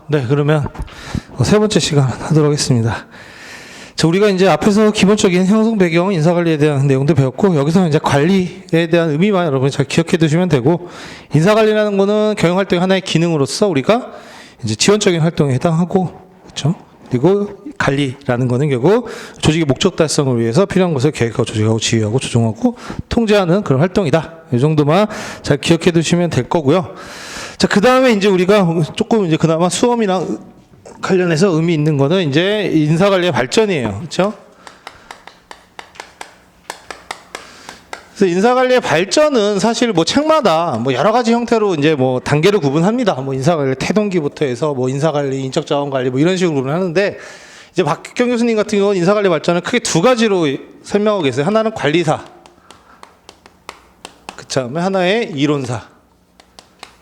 네, 그러면 세 번째 시간 하도록 하겠습니다. 자, 우리가 이제 앞에서 기본적인 형성 배경, 인사관리에 대한 내용도 배웠고, 여기서 이제 관리에 대한 의미만 여러분이 잘 기억해 두시면 되고, 인사관리라는 거는 경영활동의 하나의 기능으로서 우리가 이제 지원적인 활동에 해당하고, 그렇죠? 그리고 관리라는 거는 결국 조직의 목적 달성을 위해서 필요한 것을 계획하고 조직하고 지휘하고 조정하고 통제하는 그런 활동이다. 이 정도만 잘 기억해 두시면 될 거고요. 자, 그 다음에 이제 우리가 조금 이제 그나마 수험이랑 관련해서 의미 있는 거는 이제 인사관리의 발전이에요. 그렇죠? 그래서 인사관리의 발전은 사실 뭐 책마다 뭐 여러 가지 형태로 이제 뭐 단계를 구분합니다. 뭐 인사관리 태동기부터 해서 뭐 인사관리, 인적자원관리 뭐 이런 식으로 구분하는데 이제 박경 교수님 같은 경우는 인사관리 발전을 크게 두 가지로 설명하고 계세요. 하나는 관리사, 그 다음에 하나의 이론사.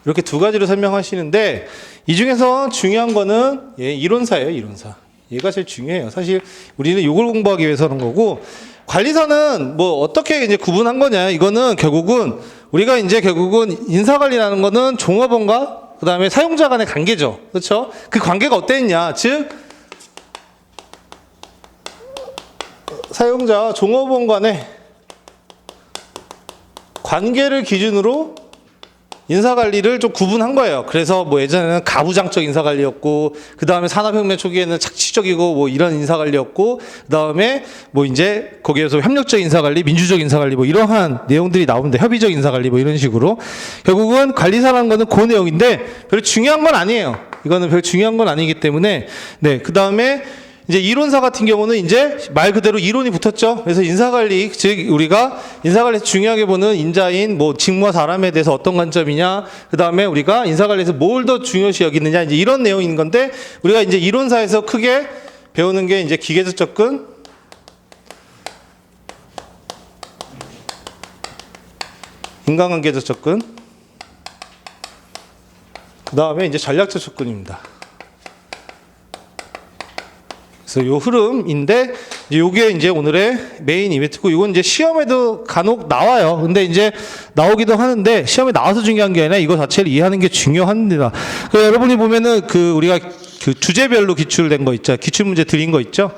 이렇게 두 가지로 설명하시는데 이 중에서 중요한 거는 이론사예요. 이론사. 얘가 제일 중요해요. 사실 우리는 이걸 공부하기 위해서 하는 거고 관리사는 뭐 어떻게 이제 구분한 거냐? 이거는 결국은 우리가 이제 결국은 인사관리라는 거는 종업원과 그 다음에 사용자 간의 관계죠. 그렇죠? 그 관계가 어땠냐? 즉 사용자와 종업원 간의 관계를 기준으로 인사관리를 좀 구분한 거예요. 그래서 뭐 예전에는 가부장적 인사관리였고, 그 다음에 산업혁명 초기에는 착취적이고 뭐 이런 인사관리였고, 그 다음에 뭐 이제 거기에서 협력적 인사관리, 민주적 인사관리 뭐 이러한 내용들이 나오는데 협의적 인사관리 뭐 이런 식으로 결국은 관리사라는 거는 그 내용인데 별로 중요한 건 아니에요. 이거는 별로 중요한 건 아니기 때문에 그 다음에 이제 이론사 같은 경우는 이제 말 그대로 이론이 붙었죠. 그래서 인사관리, 즉 우리가 인사관리에서 중요하게 보는 인자인 뭐 직무와 사람에 대해서 어떤 관점이냐, 그 다음에 우리가 인사관리에서 뭘 더 중요시 여기느냐, 이제 이런 내용인 건데 우리가 이제 이론사에서 크게 배우는 게 이제 기계적 접근, 인간관계적 접근, 그 다음에 이제 전략적 접근입니다. 그래서 요 흐름인데 요게 이제 오늘의 메인 이벤트고 이건 이제 시험에도 간혹 나와요. 근데 이제 나오기도 하는데 시험에 나와서 중요한 게 아니라 이거 자체를 이해하는 게 중요합니다. 여러분이 보면은 그 우리가 그 주제별로 기출된 거 있죠. 기출 문제 드린 거 있죠.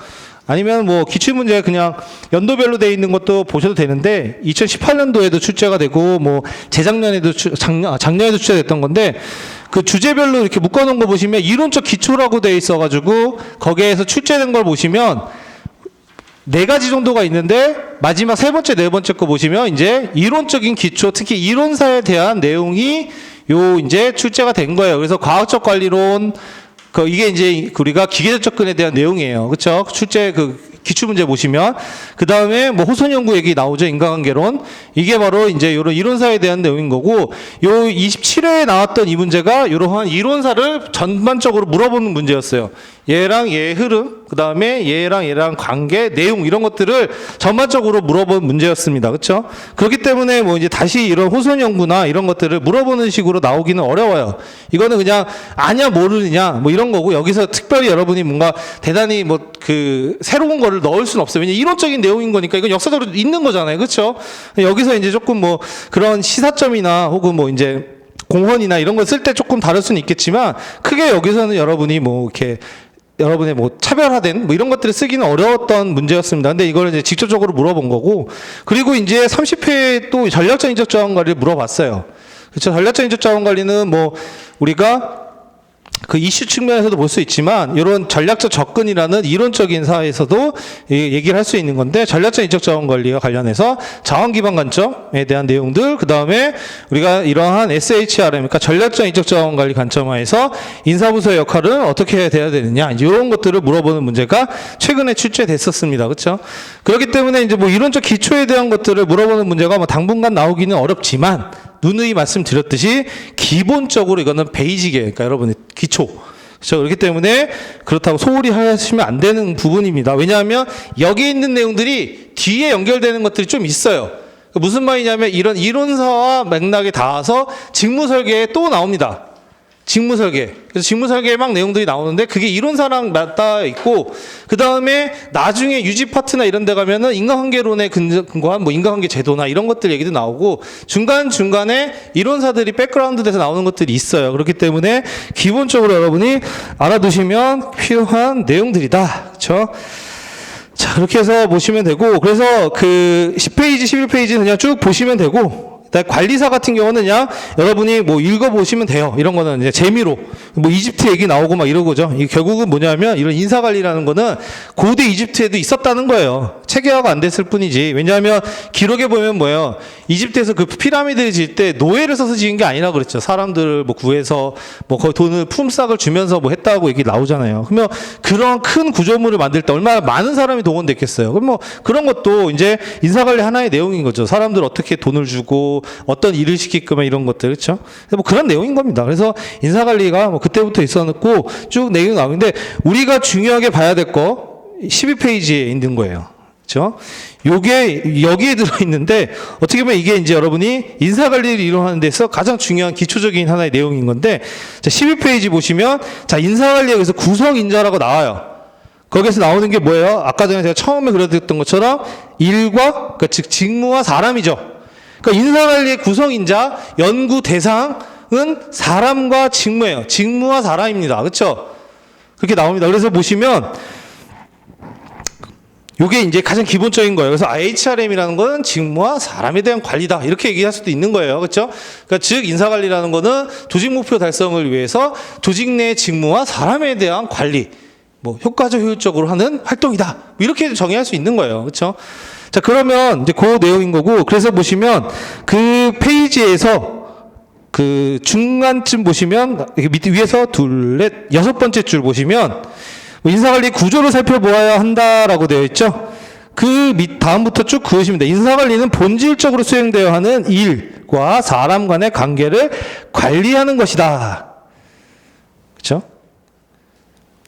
아니면 뭐 기출문제 그냥 연도별로 돼 있는 것도 보셔도 되는데 2018년도에도 출제가 되고 뭐 재작년에도 작년에도 출제됐던 건데 그 주제별로 이렇게 묶어놓은 거 보시면 이론적 기초라고 돼 있어가지고 거기에서 출제된 걸 보시면 4가지 정도가 있는데 마지막 세 번째, 네 번째 거 보시면 이제 이론적인 기초, 특히 이론사에 대한 내용이 요 이제 출제가 된 거예요. 그래서 과학적 관리론, 이게 이제 우리가 기계적 접근에 대한 내용이에요. 그렇죠? 출제 기출문제 보시면 그 다음에 뭐 호선 연구 얘기 나오죠. 인간관계론. 이게 바로 이제 이런 이론사에 대한 내용인 거고 요 27회에 나왔던 이 문제가 이러한 이론사를 전반적으로 물어보는 문제였어요. 얘랑 얘의 흐름, 그 다음에 얘랑 관계, 내용 이런 것들을 전반적으로 물어본 문제였습니다. 그렇죠? 그렇기 때문에 뭐 이제 다시 이런 호선 연구나 이런 것들을 물어보는 식으로 나오기는 어려워요. 이거는 그냥 아냐 모르느냐 뭐 이런 거고 여기서 특별히 여러분이 뭔가 대단히 뭐 새로운 거를 넣을 수는 없어요. 왜냐면 이론적인 내용인 거니까 이건 역사적으로 있는 거잖아요. 그렇죠? 여기서 이제 조금 뭐 그런 시사점이나 혹은 뭐 이제 공헌이나 이런 걸 쓸 때 조금 다를 수는 있겠지만 크게 여기서는 여러분이 뭐 이렇게 여러분의 뭐 차별화된 뭐 이런 것들을 쓰기는 어려웠던 문제였습니다. 근데 이걸 이제 직접적으로 물어본 거고 그리고 이제 30회에 또 전략적 인적 자원 관리를 물어봤어요. 그렇죠? 전략적 인적 자원 관리는 뭐 우리가 그 이슈 측면에서도 볼 수 있지만 이런 전략적 접근이라는 이론적인 사회에서도 얘기를 할 수 있는 건데 전략적 인적 자원 관리와 관련해서 자원 기반 관점에 대한 내용들 그 다음에 우리가 이러한 SHRM 그러니까 전략적 인적 자원 관리 관점화에서 인사부서의 역할은 어떻게 돼야 되느냐 이제 이런 것들을 물어보는 문제가 최근에 출제됐었습니다. 그렇죠? 그렇기 때문에 이제 뭐 이론적 기초에 대한 것들을 물어보는 문제가 뭐 당분간 나오기는 어렵지만 누누이 말씀드렸듯이 기본적으로 이거는 베이직이에요. 그러니까 여러분의 기초. 그렇죠? 그렇기 때문에 그렇다고 소홀히 하시면 안 되는 부분입니다. 왜냐하면 여기 있는 내용들이 뒤에 연결되는 것들이 좀 있어요. 무슨 말이냐면 이런 이론사와 맥락에 닿아서 직무 설계에 또 나옵니다. 직무 설계. 그래서 직무 설계 막 내용들이 나오는데 그게 이론사랑 맞닿아 있고 그 다음에 나중에 유지 파트나 이런 데 가면은 인과관계론에 근거한 뭐 인과관계 제도나 이런 것들 얘기도 나오고 중간중간에 이론사들이 백그라운드 돼서 나오는 것들이 있어요. 그렇기 때문에 기본적으로 여러분이 알아두시면 필요한 내용들이다. 그렇죠? 자, 그렇게 해서 보시면 되고 그래서 그 10페이지, 11페이지는 그냥 쭉 보시면 되고 관리사 같은 경우는 그냥 여러분이 뭐 읽어보시면 돼요. 이런 거는 이제 재미로. 뭐 이집트 얘기 나오고 막 이러고죠. 이게 결국은 뭐냐면 이런 인사관리라는 거는 고대 이집트에도 있었다는 거예요. 체계화가 안 됐을 뿐이지. 왜냐하면 기록에 보면 뭐예요. 이집트에서 그 피라미드를 지을 때 노예를 써서 지은 게 아니라 그랬죠. 사람들을 뭐 구해서 뭐 거의 돈을 품삯을 주면서 뭐 했다고 얘기 나오잖아요. 그러면 그런 큰 구조물을 만들 때 얼마나 많은 사람이 동원됐겠어요. 그럼 뭐 그런 것도 이제 인사관리 하나의 내용인 거죠. 사람들 어떻게 돈을 주고 어떤 일을 시키거나 이런 것들, 그렇죠? 뭐 그런 내용인 겁니다. 그래서 인사관리가 뭐 그때부터 있었고 쭉 내용이 나오는데 우리가 중요하게 봐야 될 거 12페이지에 있는 거예요. 그렇죠? 요게 여기에 들어 있는데 어떻게 보면 이게 이제 여러분이 인사관리를 이루는 데서 가장 중요한 기초적인 하나의 내용인 건데 자, 12페이지 보시면 자, 인사관리에 의해서 구성인자라고 나와요. 거기에서 나오는 게 뭐예요? 아까 전에 제가 처음에 그려드렸던 것처럼 일과 그러니까 즉 직무와 사람이죠. 그러니까 인사관리의 구성인자, 연구 대상은 사람과 직무예요. 직무와 사람입니다. 그렇죠? 그렇게 나옵니다. 그래서 보시면 이게 이제 가장 기본적인 거예요. 그래서 HRM이라는 건 직무와 사람에 대한 관리다. 이렇게 얘기할 수도 있는 거예요. 그렇죠? 그러니까 즉 인사관리라는 거는 조직 목표 달성을 위해서 조직 내 직무와 사람에 대한 관리, 뭐 효과적 효율적으로 하는 활동이다. 이렇게 정의할 수 있는 거예요. 그렇죠? 자, 그러면 이제 그 내용인 거고, 그래서 보시면 그 페이지에서 그 중간쯤 보시면 밑에 위에서 둘, 넷, 여섯 번째 줄 보시면 인사관리 구조를 살펴보아야 한다라고 되어 있죠. 그 밑 다음부터 쭉 그으시면 돼요. 인사관리는 본질적으로 수행되어야 하는 일과 사람 간의 관계를 관리하는 것이다. 그렇죠?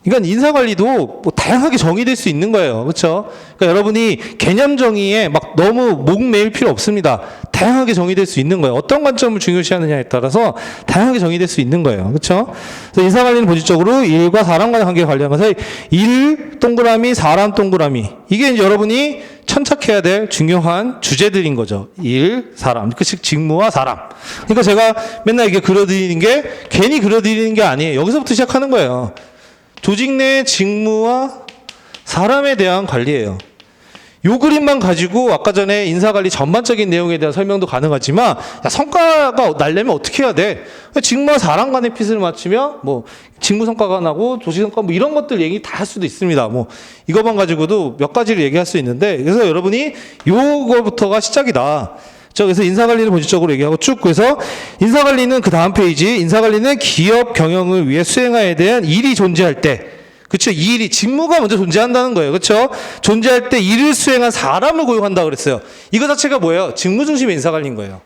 그러니까 인사관리도 뭐 다양하게 정의될 수 있는 거예요. 그렇죠? 그러니까 여러분이 개념 정의에 막 너무 목매일 필요 없습니다. 다양하게 정의될 수 있는 거예요. 어떤 관점을 중요시하느냐에 따라서 다양하게 정의될 수 있는 거예요. 그렇죠? 그래서 인사관리는 본질적으로 일과 사람 간의 관계를 관리하는 것을 일 동그라미, 사람 동그라미. 이게 이제 여러분이 천착해야 될 중요한 주제들인 거죠. 일, 사람. 즉 직무와 사람. 그러니까 제가 맨날 이게 그려드리는 게 괜히 그려드리는 게 아니에요. 여기서부터 시작하는 거예요. 조직 내 직무와 사람에 대한 관리예요. 요 그림만 가지고 아까 전에 인사관리 전반적인 내용에 대한 설명도 가능하지만 야, 성과가 날려면 어떻게 해야 돼? 직무와 사람 간의 핏을 맞추면 뭐 직무 성과가 나고 조직 성과 뭐 이런 것들 얘기 다 할 수도 있습니다. 뭐 이것만 가지고도 몇 가지를 얘기할 수 있는데 그래서 여러분이 요거부터가 시작이다. 그래서 인사관리를 본질적으로 얘기하고 쭉 그래서 인사관리는 그 다음 페이지 인사관리는 기업 경영을 위해 수행하여야 되는 일이 존재할 때 그렇죠. 이 일이 직무가 먼저 존재한다는 거예요. 그렇죠. 존재할 때 일을 수행한 사람을 고용한다 그랬어요. 이거 자체가 뭐예요? 직무 중심의 인사관리인 거예요.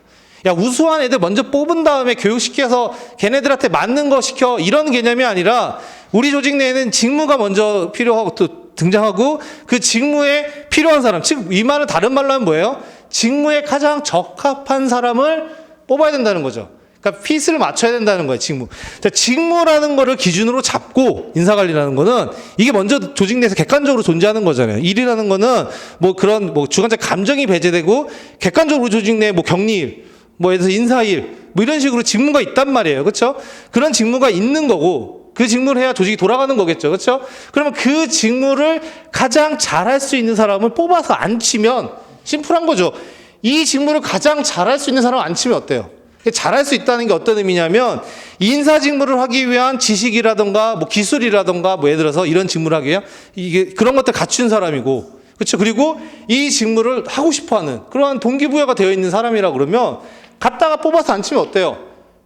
야 우수한 애들 먼저 뽑은 다음에 교육시켜서 걔네들한테 맞는 거 시켜 이런 개념이 아니라 우리 조직 내에는 직무가 먼저 필요하고 또 등장하고 그 직무에 필요한 사람 즉 이 말은 다른 말로 하면 뭐예요? 직무에 가장 적합한 사람을 뽑아야 된다는 거죠. 그러니까 핏을 맞춰야 된다는 거예요, 직무. 자, 직무라는 거를 기준으로 잡고 인사관리라는 거는 이게 먼저 조직 내에서 객관적으로 존재하는 거잖아요. 일이라는 거는 뭐 그런 뭐 주관적 감정이 배제되고 객관적으로 조직 내에 뭐 격리일, 뭐 예를 들어서 인사일, 뭐 이런 식으로 직무가 있단 말이에요. 그렇죠? 그런 직무가 있는 거고 그 직무를 해야 조직이 돌아가는 거겠죠. 그렇죠? 그러면 그 직무를 가장 잘할 수 있는 사람을 뽑아서 앉히면 심플한 거죠. 이 직무를 가장 잘할 수 있는 사람을 앉히면 어때요? 잘할 수 있다는 게 어떤 의미냐면 인사 직무를 하기 위한 지식이라든가 뭐 기술이라든가 뭐 예를 들어서 이런 직무를 하기 위한 이게 그런 것들 갖춘 사람이고 그렇죠. 그리고 이 직무를 하고 싶어하는 그러한 동기부여가 되어 있는 사람이라 그러면 갖다가 뽑아서 앉히면 어때요?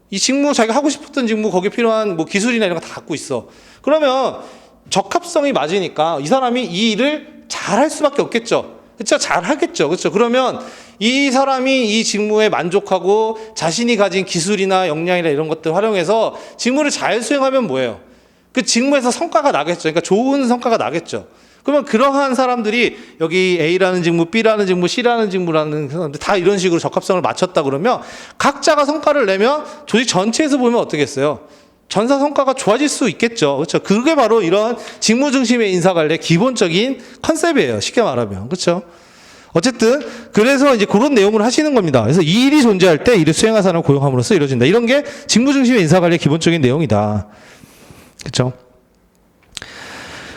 이 직무 자기가 하고 싶었던 직무 거기에 필요한 뭐 기술이나 이런 거 다 갖고 있어. 그러면 적합성이 맞으니까 이 사람이 이 일을 잘할 수밖에 없겠죠. 그렇죠? 잘하겠죠. 그렇죠? 그러면 이 사람이 이 직무에 만족하고 자신이 가진 기술이나 역량이나 이런 것들 활용해서 직무를 잘 수행하면 뭐예요? 그 직무에서 성과가 나겠죠. 그러니까 좋은 성과가 나겠죠. 그러면 그러한 사람들이 여기 A라는 직무, B라는 직무, C라는 직무라는 사람들 다 이런 식으로 적합성을 맞췄다 그러면 각자가 성과를 내면 조직 전체에서 보면 어떻겠어요? 전사 성과가 좋아질 수 있겠죠. 그렇죠? 그게 바로 이런 직무 중심의 인사관리의 기본적인 컨셉이에요. 쉽게 말하면. 그렇죠? 어쨌든 그래서 이제 그런 내용을 하시는 겁니다. 그래서 이 일이 존재할 때 이를 수행할 사람을 고용함으로써 이루어진다. 이런 게 직무 중심의 인사관리의 기본적인 내용이다. 그렇죠?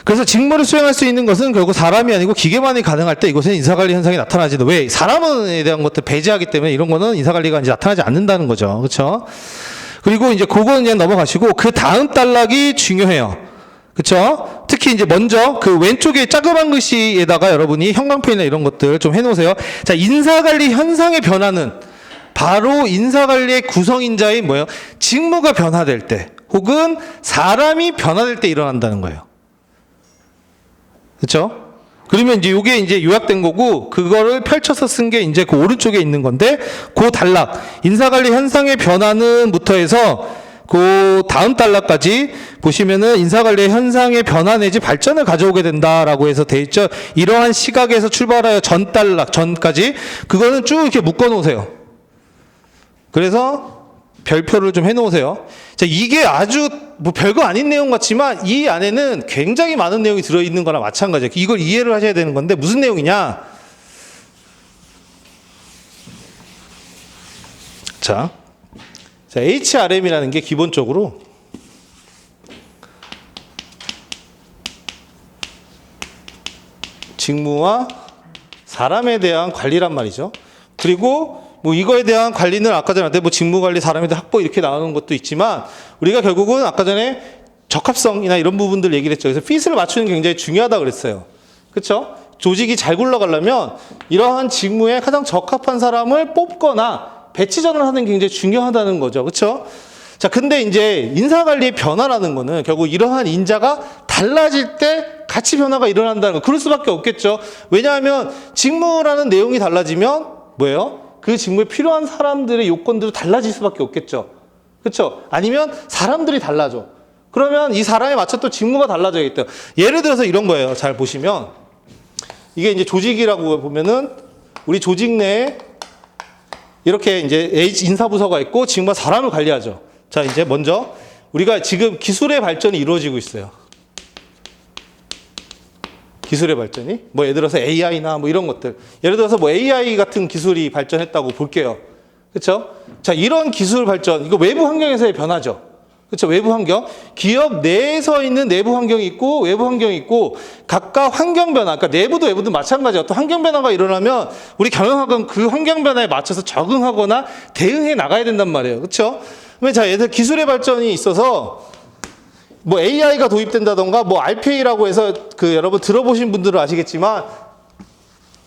그래서 직무를 수행할 수 있는 것은 결국 사람이 아니고 기계만이 가능할 때 이것은 인사관리 현상이 나타나지도 왜 사람에 대한 것들 배제하기 때문에 이런 거는 인사관리가 이제 나타나지 않는다는 거죠. 그렇죠? 그리고 이제 그거는 그냥 넘어가시고 그 다음 단락이 중요해요. 그렇죠? 특히 이제 먼저 그 왼쪽에 자그만 글씨에다가 여러분이 형광펜이나 이런 것들 좀 해놓으세요. 자, 인사관리 현상의 변화는 바로 인사관리의 구성인자인 뭐예요? 직무가 변화될 때 혹은 사람이 변화될 때 일어난다는 거예요. 그렇죠? 그러면 이제 이게 이제 요약된 거고 그거를 펼쳐서 쓴 게 이제 그 오른쪽에 있는 건데 그 단락 인사관리 현상의 변화는부터 해서 그 다음 단락까지 보시면은 인사관리의 현상의 변화 내지 발전을 가져오게 된다라고 해서 돼 있죠. 이러한 시각에서 출발하여 전 단락 전까지 그거는 쭉 이렇게 묶어 놓으세요. 그래서 별표를 좀 해놓으세요. 자, 이게 아주 뭐 별거 아닌 내용 같지만 이 안에는 굉장히 많은 내용이 들어있는 거나 마찬가지예요. 이걸 이해를 하셔야 되는 건데 무슨 내용이냐? 자, HRM이라는 게 기본적으로 직무와 사람에 대한 관리란 말이죠. 그리고 뭐 이거에 대한 관리는 아까 전에 뭐 직무 관리, 사람에 대한 확보 이렇게 나오는 것도 있지만 우리가 결국은 아까 전에 적합성이나 이런 부분들 얘기를 했죠. 그래서 핏을 맞추는 게 굉장히 중요하다 그랬어요. 그렇죠? 조직이 잘 굴러가려면 이러한 직무에 가장 적합한 사람을 뽑거나 배치 전환을 하는 게 굉장히 중요하다는 거죠. 그렇죠? 자, 근데 이제 인사관리의 변화라는 거는 결국 이러한 인자가 달라질 때 같이 변화가 일어난다는 거. 그럴 수밖에 없겠죠. 왜냐하면 직무라는 내용이 달라지면 뭐예요? 그 직무에 필요한 사람들의 요건들도 달라질 수밖에 없겠죠. 그렇죠? 아니면 사람들이 달라져. 그러면 이 사람에 맞춰 또 직무가 달라져야겠다. 예를 들어서 이런 거예요. 잘 보시면 이게 이제 조직이라고 보면은 우리 조직 내에 이렇게 이제 인사부서가 있고 직무가 사람을 관리하죠. 자, 이제 먼저 우리가 지금 기술의 발전이 이루어지고 있어요. 기술의 발전이 뭐 예를 들어서 AI나 뭐 이런 것들 예를 들어서 뭐 AI 같은 기술이 발전했다고 볼게요. 그렇죠? 자, 이런 기술 발전 이거 외부 환경에서의 변화죠. 그렇죠? 외부 환경 기업 내에서 있는 내부 환경이 있고 외부 환경이 있고 각각 환경 변화 그러니까 내부도 외부도 마찬가지예요. 어떤 환경 변화가 일어나면 우리 경영학은 그 환경 변화에 맞춰서 적응하거나 대응해 나가야 된단 말이에요. 그렇죠? 그러면 자, 예를 들어 기술의 발전이 있어서 뭐 AI가 도입된다던가 뭐 RPA라고 해서 그 여러분 들어보신 분들은 아시겠지만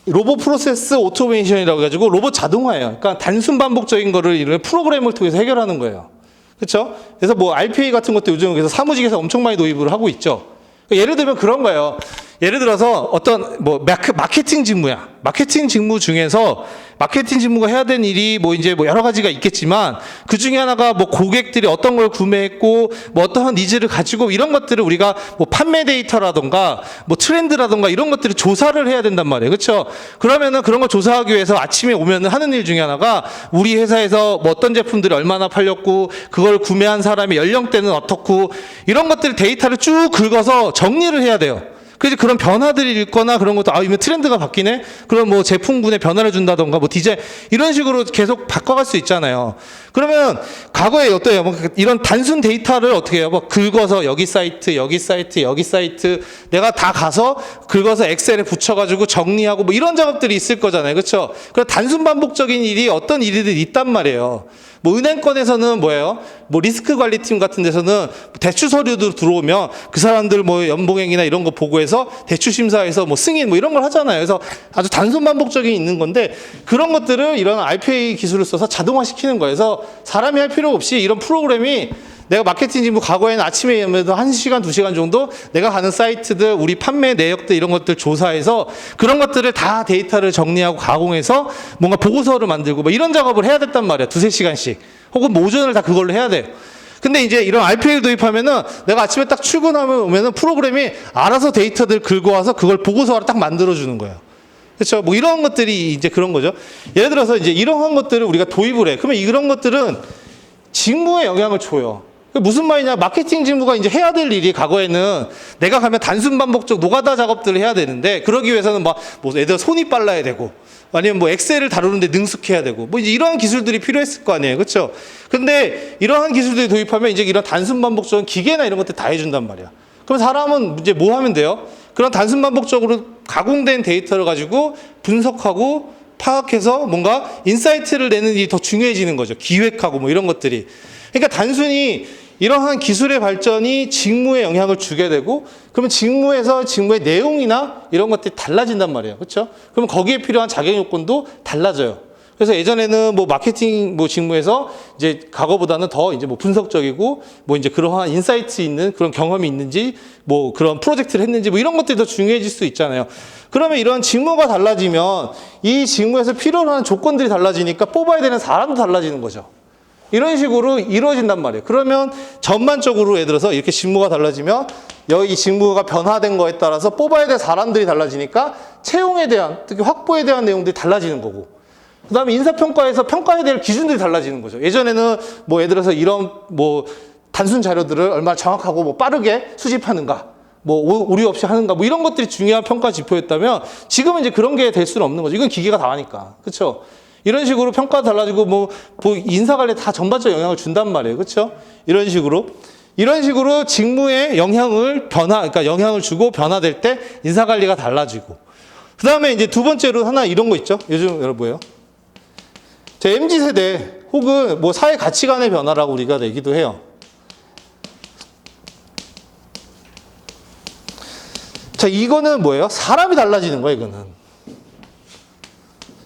로봇 프로세스 오토메이션이라고 해가지고 로봇 자동화예요. 그러니까 단순 반복적인 거를 이런 프로그램을 통해서 해결하는 거예요. 그렇죠? 그래서 뭐 RPA 같은 것도 요즘 그래서 사무직에서 엄청 많이 도입을 하고 있죠. 예를 들면 그런 거예요. 예를 들어서 어떤 뭐 마케팅 직무야. 마케팅 직무 중에서 마케팅 직무가 해야 되는 일이 뭐 이제 뭐 여러 가지가 있겠지만 그 중에 하나가 뭐 고객들이 어떤 걸 구매했고 뭐 어떠한 니즈를 가지고 이런 것들을 우리가 뭐 판매 데이터라던가 뭐 트렌드라던가 이런 것들을 조사를 해야 된단 말이에요. 그렇죠? 그러면은 그런 걸 조사하기 위해서 아침에 오면은 하는 일 중에 하나가 우리 회사에서 뭐 어떤 제품들이 얼마나 팔렸고 그걸 구매한 사람의 연령대는 어떻고 이런 것들 데이터를 쭉 긁어서 정리를 해야 돼요. 그래서 그런 변화들이 있거나 그런 것도 이면 트렌드가 바뀌네? 그럼 뭐 제품군에 변화를 준다던가 뭐 디자인 이런 식으로 계속 바꿔갈 수 있잖아요. 그러면 과거에 어때요? 뭐 이런 단순 데이터를 어떻게 해요? 뭐 긁어서 여기 사이트, 여기 사이트, 여기 사이트 내가 다 가서 긁어서 엑셀에 붙여가지고 정리하고 뭐 이런 작업들이 있을 거잖아요. 그렇죠? 그럼 단순 반복적인 일이 어떤 일들이 있단 말이에요. 뭐 은행권에서는 뭐예요? 뭐 리스크 관리팀 같은 데서는 대출 서류도 들어오면 그 사람들 뭐 연봉액이나 이런 거 보고해서 대출 심사에서 뭐 승인 뭐 이런 걸 하잖아요. 그래서 아주 단순 반복적인 있는 건데 그런 것들을 이런 RPA 기술을 써서 자동화시키는 거예요. 그래서 사람이 할 필요 없이 이런 프로그램이 내가 마케팅 직무 과거에는 아침에 오면도 1시간, 2시간 정도 내가 가는 사이트들, 우리 판매 내역들 이런 것들 조사해서 그런 것들을 다 데이터를 정리하고 가공해서 뭔가 보고서를 만들고 뭐 이런 작업을 해야 됐단 말이야. 2-3시간씩. 혹은 뭐 오전을 다 그걸로 해야 돼요. 근데 이제 이런 RPA를 도입하면은 내가 아침에 딱 출근하면 오면은 프로그램이 알아서 데이터들 긁어와서 그걸 보고서로 딱 만들어주는 거예요. 그렇죠? 뭐 이런 것들이 이제 그런 거죠. 예를 들어서 이제 이러한 것들을 우리가 도입을 해. 그러면 이런 것들은 직무에 영향을 줘요. 무슨 말이냐? 마케팅 직무가 이제 해야 될 일이 과거에는 내가 가면 단순 반복적 노가다 작업들을 해야 되는데 그러기 위해서는 뭐 애들 손이 빨라야 되고 아니면 뭐 엑셀을 다루는데 능숙해야 되고 뭐 이제 이러한 기술들이 필요했을 거 아니에요. 그렇죠? 근데 이러한 기술들이 도입하면 이제 이런 단순 반복적인 기계나 이런 것들 다 해준단 말이야. 그럼 사람은 이제 뭐 하면 돼요? 그런 단순 반복적으로 가공된 데이터를 가지고 분석하고 파악해서 뭔가 인사이트를 내는 일이 더 중요해지는 거죠. 기획하고 뭐 이런 것들이. 그러니까 단순히 이러한 기술의 발전이 직무에 영향을 주게 되고 그러면 직무에서 직무의 내용이나 이런 것들이 달라진단 말이에요. 그렇죠? 그러면 거기에 필요한 자격 요건도 달라져요. 그래서 예전에는 뭐 마케팅 뭐 직무에서 이제 과거보다는 더 이제 뭐 분석적이고 뭐 이제 그러한 인사이트 있는 그런 경험이 있는지 뭐 그런 프로젝트를 했는지 뭐 이런 것들이 더 중요해질 수 있잖아요. 그러면 이런 직무가 달라지면 이 직무에서 필요로 하는 조건들이 달라지니까 뽑아야 되는 사람도 달라지는 거죠. 이런 식으로 이루어진단 말이에요. 그러면 전반적으로 예를 들어서 이렇게 직무가 달라지면 여기 직무가 변화된 거에 따라서 뽑아야 될 사람들이 달라지니까 채용에 대한 특히 확보에 대한 내용들이 달라지는 거고 그 다음에 인사평가에서 평가해야 될 기준들이 달라지는 거죠. 예전에는 뭐 예를 들어서 이런 뭐 단순 자료들을 얼마나 정확하고 뭐 빠르게 수집하는가 뭐 오류 없이 하는가 뭐 이런 것들이 중요한 평가 지표였다면 지금은 이제 그런 게 될 수는 없는 거죠. 이건 기계가 다 하니까. 그렇죠? 이런 식으로 평가 달라지고 뭐 인사관리에 다 전반적 영향을 준단 말이에요. 그렇죠? 이런 식으로 직무에 그러니까 영향을 주고 변화될 때 인사관리가 달라지고 그 다음에 이제 두 번째로 하나 이런 거 있죠. 요즘 여러분 뭐예요? 제 MZ세대 혹은 뭐 사회 가치관의 변화라고 우리가 내기도 해요. 자, 이거는 뭐예요? 사람이 달라지는 거예요, 이거는.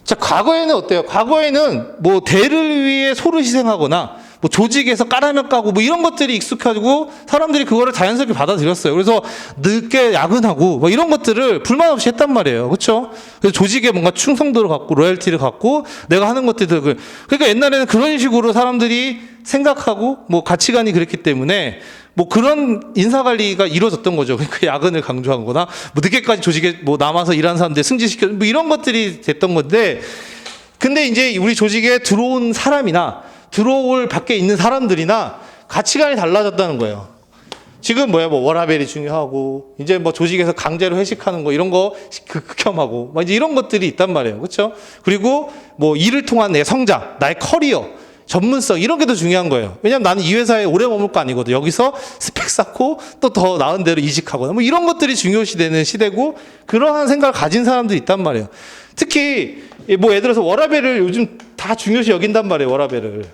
자, 과거에는 어때요? 과거에는 뭐 대를 위해 소를 희생하거나 뭐 조직에서 까라면 까고 뭐 이런 것들이 익숙하고 사람들이 그거를 자연스럽게 받아들였어요. 그래서 늦게 야근하고 뭐 이런 것들을 불만 없이 했단 말이에요. 그렇죠? 그래서 조직에 뭔가 충성도를 갖고 로열티를 갖고 내가 하는 것들을 그러니까 옛날에는 그런 식으로 사람들이 생각하고 뭐 가치관이 그랬기 때문에 뭐 그런 인사관리가 이루어졌던 거죠. 그러니까 야근을 강조하거나 뭐 늦게까지 조직에 뭐 남아서 일하는 사람들 승진시켜 뭐 이런 것들이 됐던 건데 근데 이제 우리 조직에 들어온 사람이나 들어올 밖에 있는 사람들이나 가치관이 달라졌다는 거예요. 지금 뭐야, 뭐 워라밸이 중요하고 이제 뭐 조직에서 강제로 회식하는 거 이런 거 극혐하고 뭐 이제 이런 것들이 있단 말이에요. 그렇죠? 그리고 뭐 일을 통한 내 성장, 나의 커리어, 전문성 이런 게 더 중요한 거예요. 왜냐하면 나는 이 회사에 오래 머물 거 아니거든. 여기서 스펙 쌓고 또 더 나은 데로 이직하거나 뭐 이런 것들이 중요시되는 시대고 그러한 생각을 가진 사람들이 있단 말이에요. 특히 뭐 예를 들어서 워라밸을 요즘 다 중요시 여긴단 말이에요. 워라밸을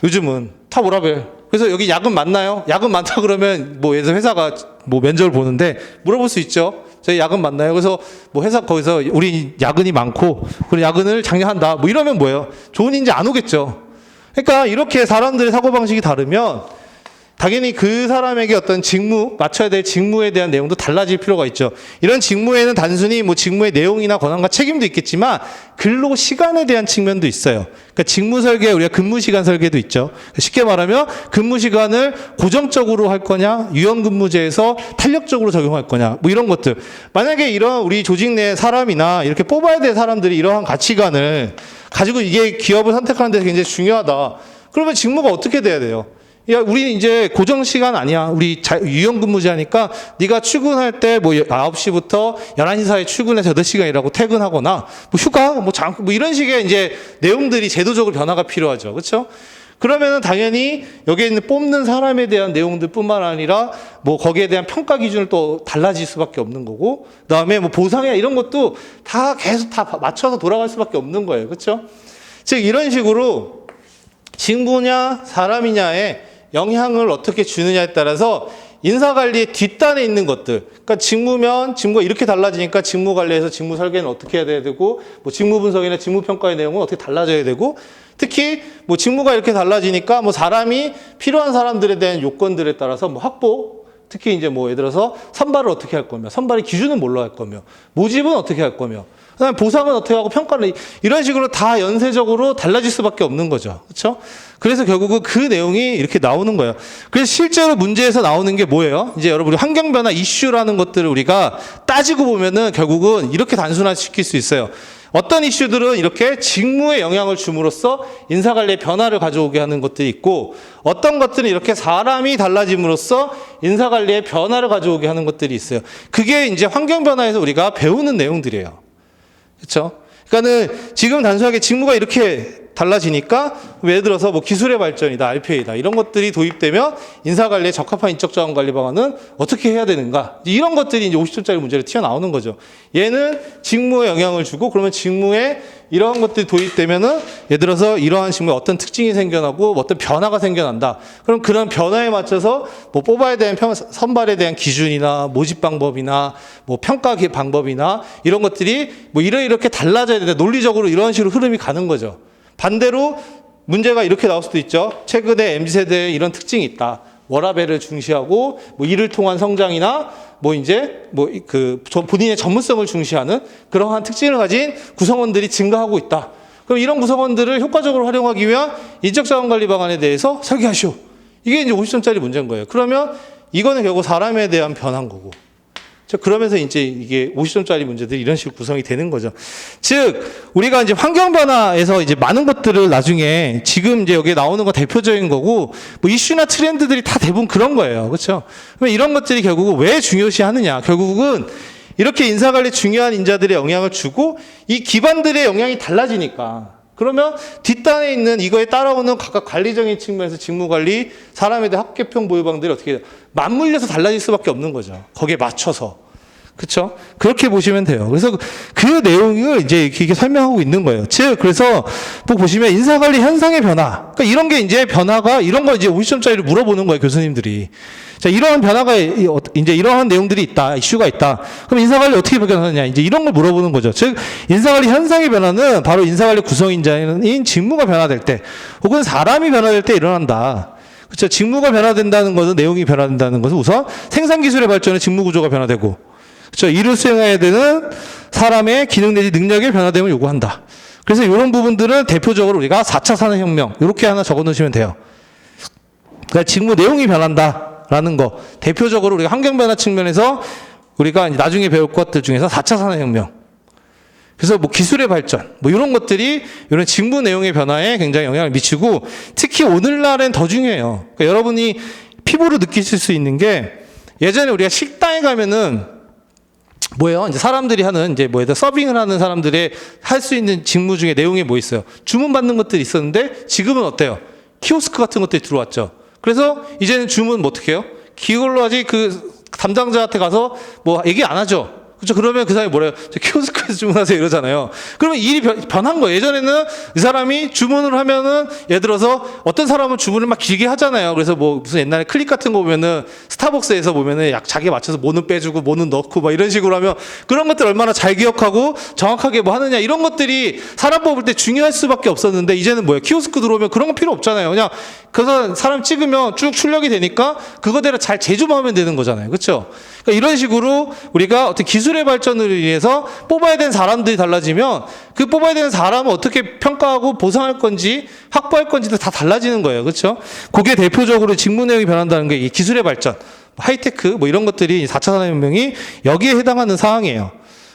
요즘은 다 워라밸. 그래서 여기 야근 많나요? 야근 많다 그러면 뭐 예를 들어서 회사가 뭐 면접을 보는데 물어볼 수 있죠. 저희 야근 많나요? 그래서 뭐 회사 거기서 우리 야근이 많고 그리고 야근을 장려한다. 뭐 이러면 뭐예요? 좋은 인재 안 오겠죠. 그러니까 이렇게 사람들의 사고방식이 다르면 당연히 그 사람에게 어떤 맞춰야 될 직무에 대한 내용도 달라질 필요가 있죠. 이런 직무에는 단순히 뭐 직무의 내용이나 권한과 책임도 있겠지만 근로 시간에 대한 측면도 있어요. 그러니까 직무 설계, 우리가 근무 시간 설계도 있죠. 쉽게 말하면 근무 시간을 고정적으로 할 거냐, 유연근무제에서 탄력적으로 적용할 거냐, 뭐 이런 것들. 만약에 이런 우리 조직 내 사람이나 이렇게 뽑아야 될 사람들이 이러한 가치관을 가지고 이게 기업을 선택하는 데 굉장히 중요하다. 그러면 직무가 어떻게 돼야 돼요? 야, 우리 이제 고정 시간 아니야. 우리 유연근무제 하니까 네가 출근할 때 뭐 9시부터 11시 사이에 출근해서 8시간 일하고 퇴근하거나 뭐 휴가 뭐 이런 식의 이제 내용들이 제도적으로 변화가 필요하죠. 그렇죠? 그러면은 당연히 여기에 있는 뽑는 사람에 대한 내용들뿐만 아니라 뭐 거기에 대한 평가 기준을 또 달라질 수밖에 없는 거고 그다음에 뭐 보상이나 이런 것도 다 계속 다 맞춰서 돌아갈 수밖에 없는 거예요. 그렇죠? 즉 이런 식으로 직무냐 사람이냐에 영향을 어떻게 주느냐에 따라서 인사관리의 뒷단에 있는 것들. 그러니까 직무가 이렇게 달라지니까 직무관리에서 직무 설계는 어떻게 해야 되고, 뭐 직무 분석이나 직무 평가의 내용은 어떻게 달라져야 되고, 특히 뭐 직무가 이렇게 달라지니까 뭐 사람이 필요한 사람들에 대한 요건들에 따라서 뭐 확보, 특히 이제 뭐 예를 들어서 선발을 어떻게 할 거며, 선발의 기준은 뭘로 할 거며, 모집은 어떻게 할 거며, 그다음에 보상은 어떻게 하고 평가는 이런 식으로 다 연쇄적으로 달라질 수밖에 없는 거죠. 그렇죠? 그래서 결국은 그 내용이 이렇게 나오는 거예요. 그래서 실제로 문제에서 나오는 게 뭐예요? 이제 여러분이 환경 변화 이슈라는 것들을 우리가 따지고 보면은 결국은 이렇게 단순화시킬 수 있어요. 어떤 이슈들은 이렇게 직무에 영향을 줌으로써 인사관리에 변화를 가져오게 하는 것들이 있고, 어떤 것들은 이렇게 사람이 달라짐으로써 인사관리에 변화를 가져오게 하는 것들이 있어요. 그게 이제 환경 변화에서 우리가 배우는 내용들이에요. 그렇죠? 그러니까는 지금 단순하게 직무가 이렇게 달라지니까 예를 들어서 뭐 기술의 발전이다, RPA다 이런 것들이 도입되면 인사관리에 적합한 인적자원관리 방안은 어떻게 해야 되는가, 이런 것들이 이제 50점짜리 문제로 튀어나오는 거죠. 얘는 직무에 영향을 주고, 그러면 직무에 이러한 것들이 도입되면은 예를 들어서 이러한 직무에 어떤 특징이 생겨나고 어떤 변화가 생겨난다. 그럼 그런 변화에 맞춰서 뭐 뽑아야 되는 선발에 대한 기준이나 모집 방법이나 뭐 평가 방법이나 이런 것들이 뭐 이렇게 달라져야 된다. 논리적으로 이런 식으로 흐름이 가는 거죠. 반대로 문제가 이렇게 나올 수도 있죠. 최근에 MZ세대에 이런 특징이 있다. 워라밸을 중시하고 뭐 일을 통한 성장이나 뭐 이제 뭐 그 본인의 전문성을 중시하는 그러한 특징을 가진 구성원들이 증가하고 있다. 그럼 이런 구성원들을 효과적으로 활용하기 위한 인적자원관리 방안에 대해서 설계하시오. 이게 이제 50점짜리 문제인 거예요. 그러면 이거는 결국 사람에 대한 변화인 거고. 그러면서 이제 이게 50점짜리 문제들이 이런 식으로 구성이 되는 거죠. 즉, 우리가 이제 환경 변화에서 이제 많은 것들을 나중에 지금 이제 여기에 나오는 거 대표적인 거고, 뭐 이슈나 트렌드들이 다 대부분 그런 거예요. 그렇죠? 그러면 이런 것들이 결국은 왜 중요시 하느냐. 결국은 이렇게 인사관리 중요한 인자들의 영향을 주고 이 기반들의 영향이 달라지니까. 그러면 뒷단에 있는 이거에 따라오는 각각 관리적인 측면에서 직무관리, 사람에 대한 합계평 보유방들이 어떻게 돼요? 맞물려서 달라질 수밖에 없는 거죠. 거기에 맞춰서. 그렇죠? 그렇게 보시면 돼요. 그래서 그 내용을 이제 이렇게 설명하고 있는 거예요. 즉, 그래서 또 보시면 인사관리 현상의 변화. 그러니까 이런 게 이제 변화가, 이런 거 이제 50점짜리를 물어보는 거예요, 교수님들이. 자, 이러한 변화가, 이제 이러한 내용들이 있다, 이슈가 있다. 그럼 인사관리 어떻게 변하느냐, 이제 이런 걸 물어보는 거죠. 즉, 인사관리 현상의 변화는 바로 인사관리 구성인자인 직무가 변화될 때, 혹은 사람이 변화될 때 일어난다. 그렇죠? 직무가 변화된다는 것은, 내용이 변화된다는 것은 우선 생산기술의 발전에 직무 구조가 변화되고, 그렇죠? 일을 수행해야 되는 사람의 기능 내지 능력의 변화됨을 요구한다. 그래서 이런 부분들은 대표적으로 우리가 4차 산업혁명, 이렇게 하나 적어 놓으시면 돼요. 그러니까 직무 내용이 변한다라는 거. 대표적으로 우리가 환경 변화 측면에서 우리가 나중에 배울 것들 중에서 4차 산업혁명. 그래서 뭐 기술의 발전, 뭐 이런 것들이 이런 직무 내용의 변화에 굉장히 영향을 미치고, 특히 오늘날엔 더 중요해요. 그러니까 여러분이 피부로 느끼실 수 있는 게, 예전에 우리가 식당에 가면은 뭐예요? 이제 사람들이 하는, 이제 뭐에 서빙을 하는 사람들의 할 수 있는 직무 중에 내용이 뭐 있어요? 주문 받는 것들이 있었는데, 지금은 어때요? 키오스크 같은 것들이 들어왔죠. 그래서 이제는 주문 뭐 어떻게 해요? 그걸로 하지 그 담당자한테 가서 뭐 얘기 안 하죠. 그렇죠? 그러면 그 사람이 뭐래요? 키오스크에서 주문하세요 이러잖아요. 그러면 일이 변한 거예요. 예전에는 이 사람이 주문을 하면은, 예를 들어서 어떤 사람은 주문을 막 길게 하잖아요. 그래서 뭐 무슨 옛날에 클릭 같은 거 보면은 스타벅스에서 보면은 약 자기에 맞춰서 뭐는 빼주고 뭐는 넣고 막 이런 식으로 하면, 그런 것들 얼마나 잘 기억하고 정확하게 뭐 하느냐, 이런 것들이 사람 뽑을 때 중요할 수밖에 없었는데, 이제는 뭐예요? 키오스크 들어오면 그런 거 필요 없잖아요. 그냥 그래서 사람 찍으면 쭉 출력이 되니까 그거대로 잘 제조하면 되는 거잖아요. 그렇죠? 그러니까 이런 식으로 우리가 어떤 기술의 발전으로 인해서 뽑아야 되는 사람들이 달라지면, 그 뽑아야 되는 사람을 어떻게 평가하고 보상할 건지 확보할 건지도 다 달라지는 거예요. 그렇죠? 그게 대표적으로 직무 내용이 변한다는 게 이 기술의 발전, 하이테크 뭐 이런 것들이 4차 산업혁명이 여기에 해당하는 사항이에요.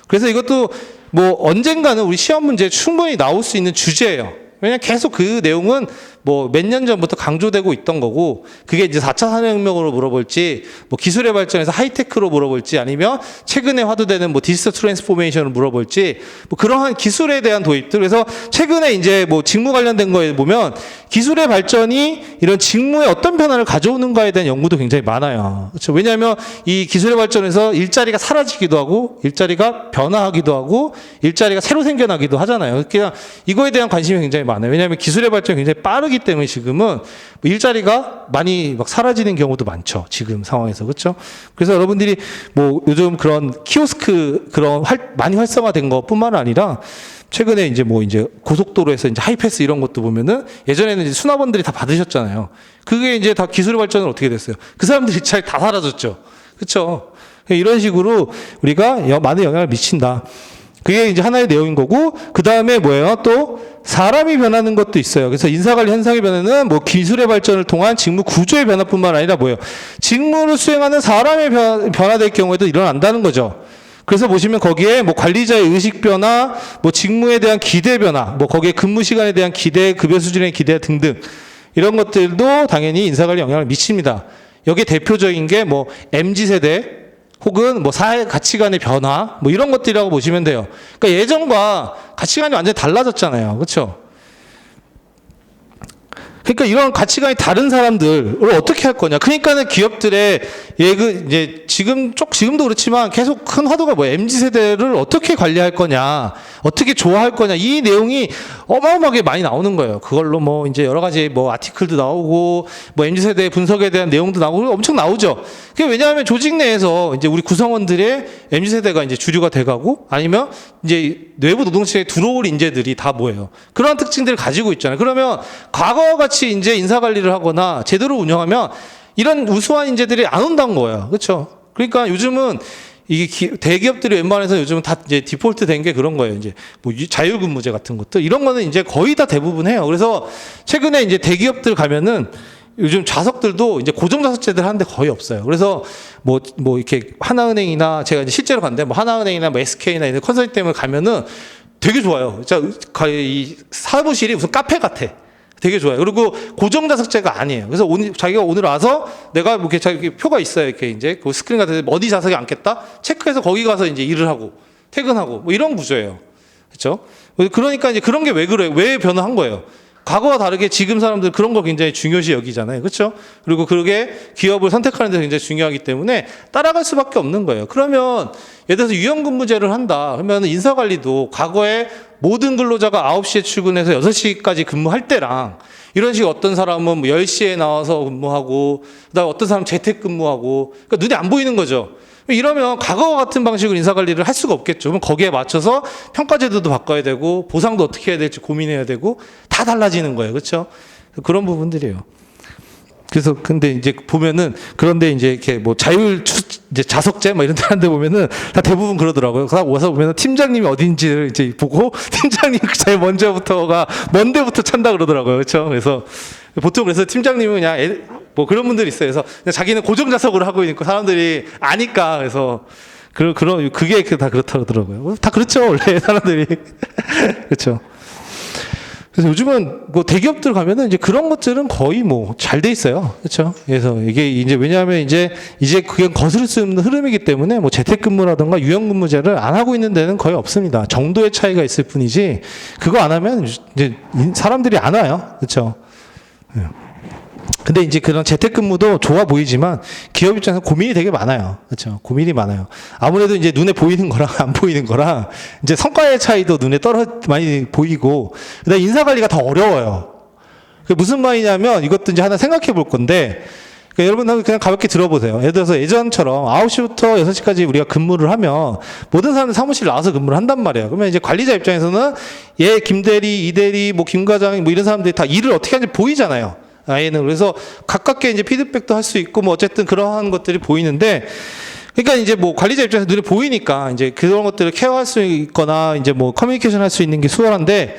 그래서 이것도 뭐 언젠가는 우리 시험 문제에 충분히 나올 수 있는 주제예요. 왜냐면 계속 그 내용은 뭐 몇 년 전부터 강조되고 있던 거고, 그게 이제 4차 산업혁명으로 물어볼지, 뭐 기술의 발전에서 하이테크로 물어볼지, 아니면 최근에 화두되는 뭐 디지털 트랜스포메이션을 물어볼지, 뭐 그러한 기술에 대한 도입들. 그래서 최근에 이제 뭐 직무 관련된 거에 보면 기술의 발전이 이런 직무에 어떤 변화를 가져오는가에 대한 연구도 굉장히 많아요. 그렇죠? 왜냐하면 이 기술의 발전에서 일자리가 사라지기도 하고, 일자리가 변화하기도 하고, 일자리가 새로 생겨나기도 하잖아요. 그냥 이거에 대한 관심이 굉장히 많아요. 왜냐하면 기술의 발전이 굉장히 빠르기 때문에 지금은 일자리가 많이 막 사라지는 경우도 많죠. 지금 상황에서. 그렇죠? 그래서 여러분들이 뭐 요즘 그런 키오스크 그런 많이 활성화된 것뿐만 아니라, 최근에 이제 뭐 이제 고속도로에서 이제 하이패스 이런 것도 보면은, 예전에는 이제 수납원들이 다 받으셨잖아요. 그게 이제 다 기술의 발전은 어떻게 됐어요? 그 사람들이 잘 다 사라졌죠. 그렇죠? 이런 식으로 우리가 많은 영향을 미친다. 그게 이제 하나의 내용인 거고, 그 다음에 뭐예요? 또 사람이 변하는 것도 있어요. 그래서 인사관리 현상의 변화는 뭐 기술의 발전을 통한 직무 구조의 변화뿐만 아니라 뭐예요? 직무를 수행하는 사람의 변화될 경우에도 일어난다는 거죠. 그래서 보시면 거기에 뭐 관리자의 의식 변화, 뭐 직무에 대한 기대 변화, 뭐 거기에 근무 시간에 대한 기대, 급여 수준의 기대 등등 이런 것들도 당연히 인사관리에 영향을 미칩니다. 여기에 대표적인 게 뭐 MZ세대 혹은 뭐 사회 가치관의 변화 뭐 이런 것들이라고 보시면 돼요. 그러니까 예전과 가치관이 완전히 달라졌잖아요. 그렇죠? 그러니까 이런 가치관이 다른 사람들을 어떻게 할 거냐. 그러니까는 기업들의 이제 지금도 그렇지만 계속 큰 화두가 뭐예요? MZ세대를 어떻게 관리할 거냐, 어떻게 좋아할 거냐. 이 내용이 어마어마하게 많이 나오는 거예요. 그걸로 뭐 이제 여러 가지 뭐 아티클도 나오고 뭐 MZ세대 분석에 대한 내용도 나오고 엄청 나오죠. 그게 왜냐하면 조직 내에서 이제 우리 구성원들의 MZ세대가 이제 주류가 돼가고 아니면 이제 외부 노동시장에 들어올 인재들이 다 뭐예요? 그런 특징들을 가지고 있잖아요. 그러면 과거와 같이 이제 인사관리를 하거나 제대로 운영하면 이런 우수한 인재들이 안 온다는 거예요. 그렇죠? 그러니까 요즘은 이게 대기업들이 웬만해서 요즘은 다 이제 디폴트 된 게 그런 거예요. 이제 뭐 자율근무제 같은 것들 이런 거는 이제 거의 다 대부분 해요. 그래서 최근에 이제 대기업들 가면은 요즘 좌석들도 이제 고정좌석제들 하는데 거의 없어요. 그래서 뭐 이렇게 하나은행이나 제가 이제 실제로 갔는데 뭐 하나은행이나 뭐 SK나 이런 컨설팅 때문에 가면은 되게 좋아요. 진짜 이 사무실이 무슨 카페 같아. 되게 좋아요. 그리고 고정좌석제가 아니에요. 그래서 자기가 오늘 와서 내가 뭐 이렇게 자기 표가 있어요. 이렇게 이제 그 스크린 같은 데 어디 좌석에 앉겠다 체크해서 거기 가서 이제 일을 하고 퇴근하고 뭐 이런 구조예요. 그렇죠? 그러니까 이제 그런 게 왜 그래요? 왜 변화한 거예요? 과거와 다르게 지금 사람들 그런 걸 굉장히 중요시 여기잖아요. 그렇죠? 그리고 그게 기업을 선택하는 데 굉장히 중요하기 때문에 따라갈 수밖에 없는 거예요. 그러면 예를 들어서 유연근무제를 한다. 그러면 인사관리도 과거에 모든 근로자가 9시에 출근해서 6시까지 근무할 때랑 이런 식으로 어떤 사람은 뭐 10시에 나와서 근무하고 그다음에 어떤 사람은 재택근무하고 그러니까 눈에 안 보이는 거죠. 이러면 과거와 같은 방식으로 인사관리를 할 수가 없겠죠. 그럼 거기에 맞춰서 평가제도도 바꿔야 되고 보상도 어떻게 해야 될지 고민해야 되고 다 달라지는 거예요. 그렇죠? 그런 부분들이에요. 그래서 근데 이제 보면은 그런데 이제 이렇게 뭐 이제 자석제 뭐 이런 데 하는데 보면은 다 대부분 그러더라고요. 그래서 와서 보면은 팀장님이 어딘지를 이제 보고 팀장님 제일 먼데부터 찬다 그러더라고요. 그렇죠? 그래서 보통 그래서 팀장님은 그냥 뭐 그런 분들이 있어요. 그래서 그냥 자기는 고정 좌석으로 하고 있고 사람들이 아니까 그래서 그게 다 그렇다 그러더라고요. 다 그렇죠. 원래 사람들이. 그렇죠. 그래서 요즘은 뭐 대기업들 가면은 이제 그런 것들은 거의 뭐 잘 돼 있어요. 그렇죠? 그래서 이게 이제 왜냐하면 이제 그게 거스를 수 없는 흐름이기 때문에 뭐 재택근무라든가 유연근무제를 안 하고 있는 데는 거의 없습니다. 정도의 차이가 있을 뿐이지 그거 안 하면 이제 사람들이 안 와요. 그렇죠? 근데 이제 그런 재택근무도 좋아 보이지만 기업 입장에서 고민이 되게 많아요. 그렇죠? 고민이 많아요. 아무래도 이제 눈에 보이는 거랑 안 보이는 거랑 이제 성과의 차이도 눈에 많이 보이고 그다음에 인사관리가 더 어려워요. 그게 무슨 말이냐면 이것도 이제 하나 생각해 볼 건데 그러니까 여러분 그냥 가볍게 들어보세요. 예를 들어서 예전처럼 9시부터 6시까지 우리가 근무를 하면 모든 사람들 사무실 나와서 근무를 한단 말이에요. 그러면 이제 관리자 입장에서는 김대리, 이대리, 뭐 김과장 뭐 이런 사람들이 다 일을 어떻게 하는지 보이잖아요. 아예는 그래서 가깝게 이제 피드백도 할 수 있고 뭐 어쨌든 그러한 것들이 보이는데 그러니까 이제 뭐 관리자 입장에서 눈에 보이니까 이제 그런 것들을 케어할 수 있거나 이제 뭐 커뮤니케이션 할 수 있는 게 수월한데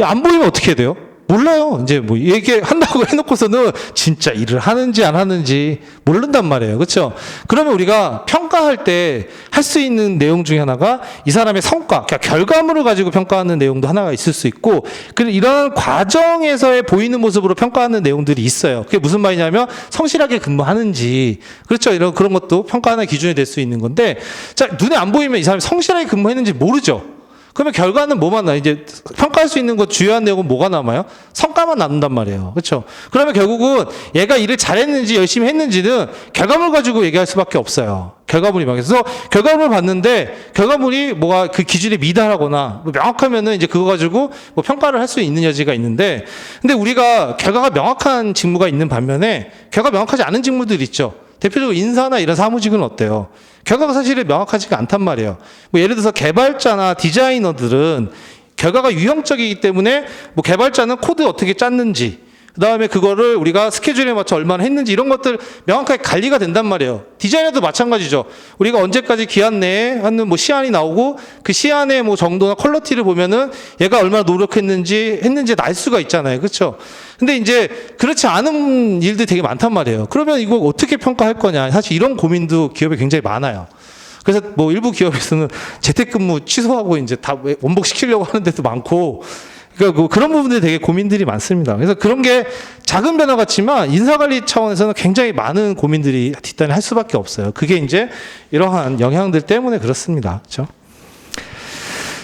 안 보이면 어떻게 해야 돼요? 몰라요. 이제 뭐 얘기한다고 해놓고서는 진짜 일을 하는지 안 하는지 모른단 말이에요. 그렇죠? 그러면 우리가 평가할 때 할 수 있는 내용 중에 하나가 이 사람의 성과, 그러니까 결과물을 가지고 평가하는 내용도 하나가 있을 수 있고 그리고 이런 과정에서의 보이는 모습으로 평가하는 내용들이 있어요. 그게 무슨 말이냐면 성실하게 근무하는지 그렇죠? 그런 것도 평가 하나의 기준이 될 수 있는 건데 자 눈에 안 보이면 이 사람이 성실하게 근무했는지 모르죠. 그러면 결과는 뭐만 나 이제 평가할 수 있는 것 주요한 내용은 뭐가 남아요? 성과만 남는단 말이에요. 그렇죠? 그러면 결국은 얘가 일을 잘했는지 열심히 했는지는 결과물 가지고 얘기할 수밖에 없어요. 결과물이 그래서 결과물을 봤는데 결과물이 뭐가 그 기준에 미달하거나 뭐 명확하면은 이제 그거 가지고 뭐 평가를 할 수 있는 여지가 있는데 근데 우리가 결과가 명확한 직무가 있는 반면에 결과 명확하지 않은 직무들이 있죠. 대표적으로 인사나 이런 사무직은 어때요? 결과가 사실은 명확하지가 않단 말이에요. 뭐 예를 들어서 개발자나 디자이너들은 결과가 유형적이기 때문에 뭐 개발자는 코드 어떻게 짰는지 그다음에 그거를 우리가 스케줄에 맞춰 얼마나 했는지 이런 것들 명확하게 관리가 된단 말이에요. 디자이너도 마찬가지죠. 우리가 언제까지 기한 내에 하는 뭐 시안이 나오고 그 시안의 뭐 정도나 퀄리티를 보면은 얘가 얼마나 노력했는지 알 수가 있잖아요. 그렇죠? 근데 이제 그렇지 않은 일들이 되게 많단 말이에요. 그러면 이거 어떻게 평가할 거냐. 사실 이런 고민도 기업에 굉장히 많아요. 그래서 뭐 일부 기업에서는 재택근무 취소하고 이제 다 원복시키려고 하는 데도 많고, 그러니까 그런 부분들이 되게 고민들이 많습니다. 그래서 그런 게 작은 변화 같지만 인사관리 차원에서는 굉장히 많은 고민들이 뒷단에 할 수밖에 없어요. 그게 이제 이러한 영향들 때문에 그렇습니다. 그렇죠?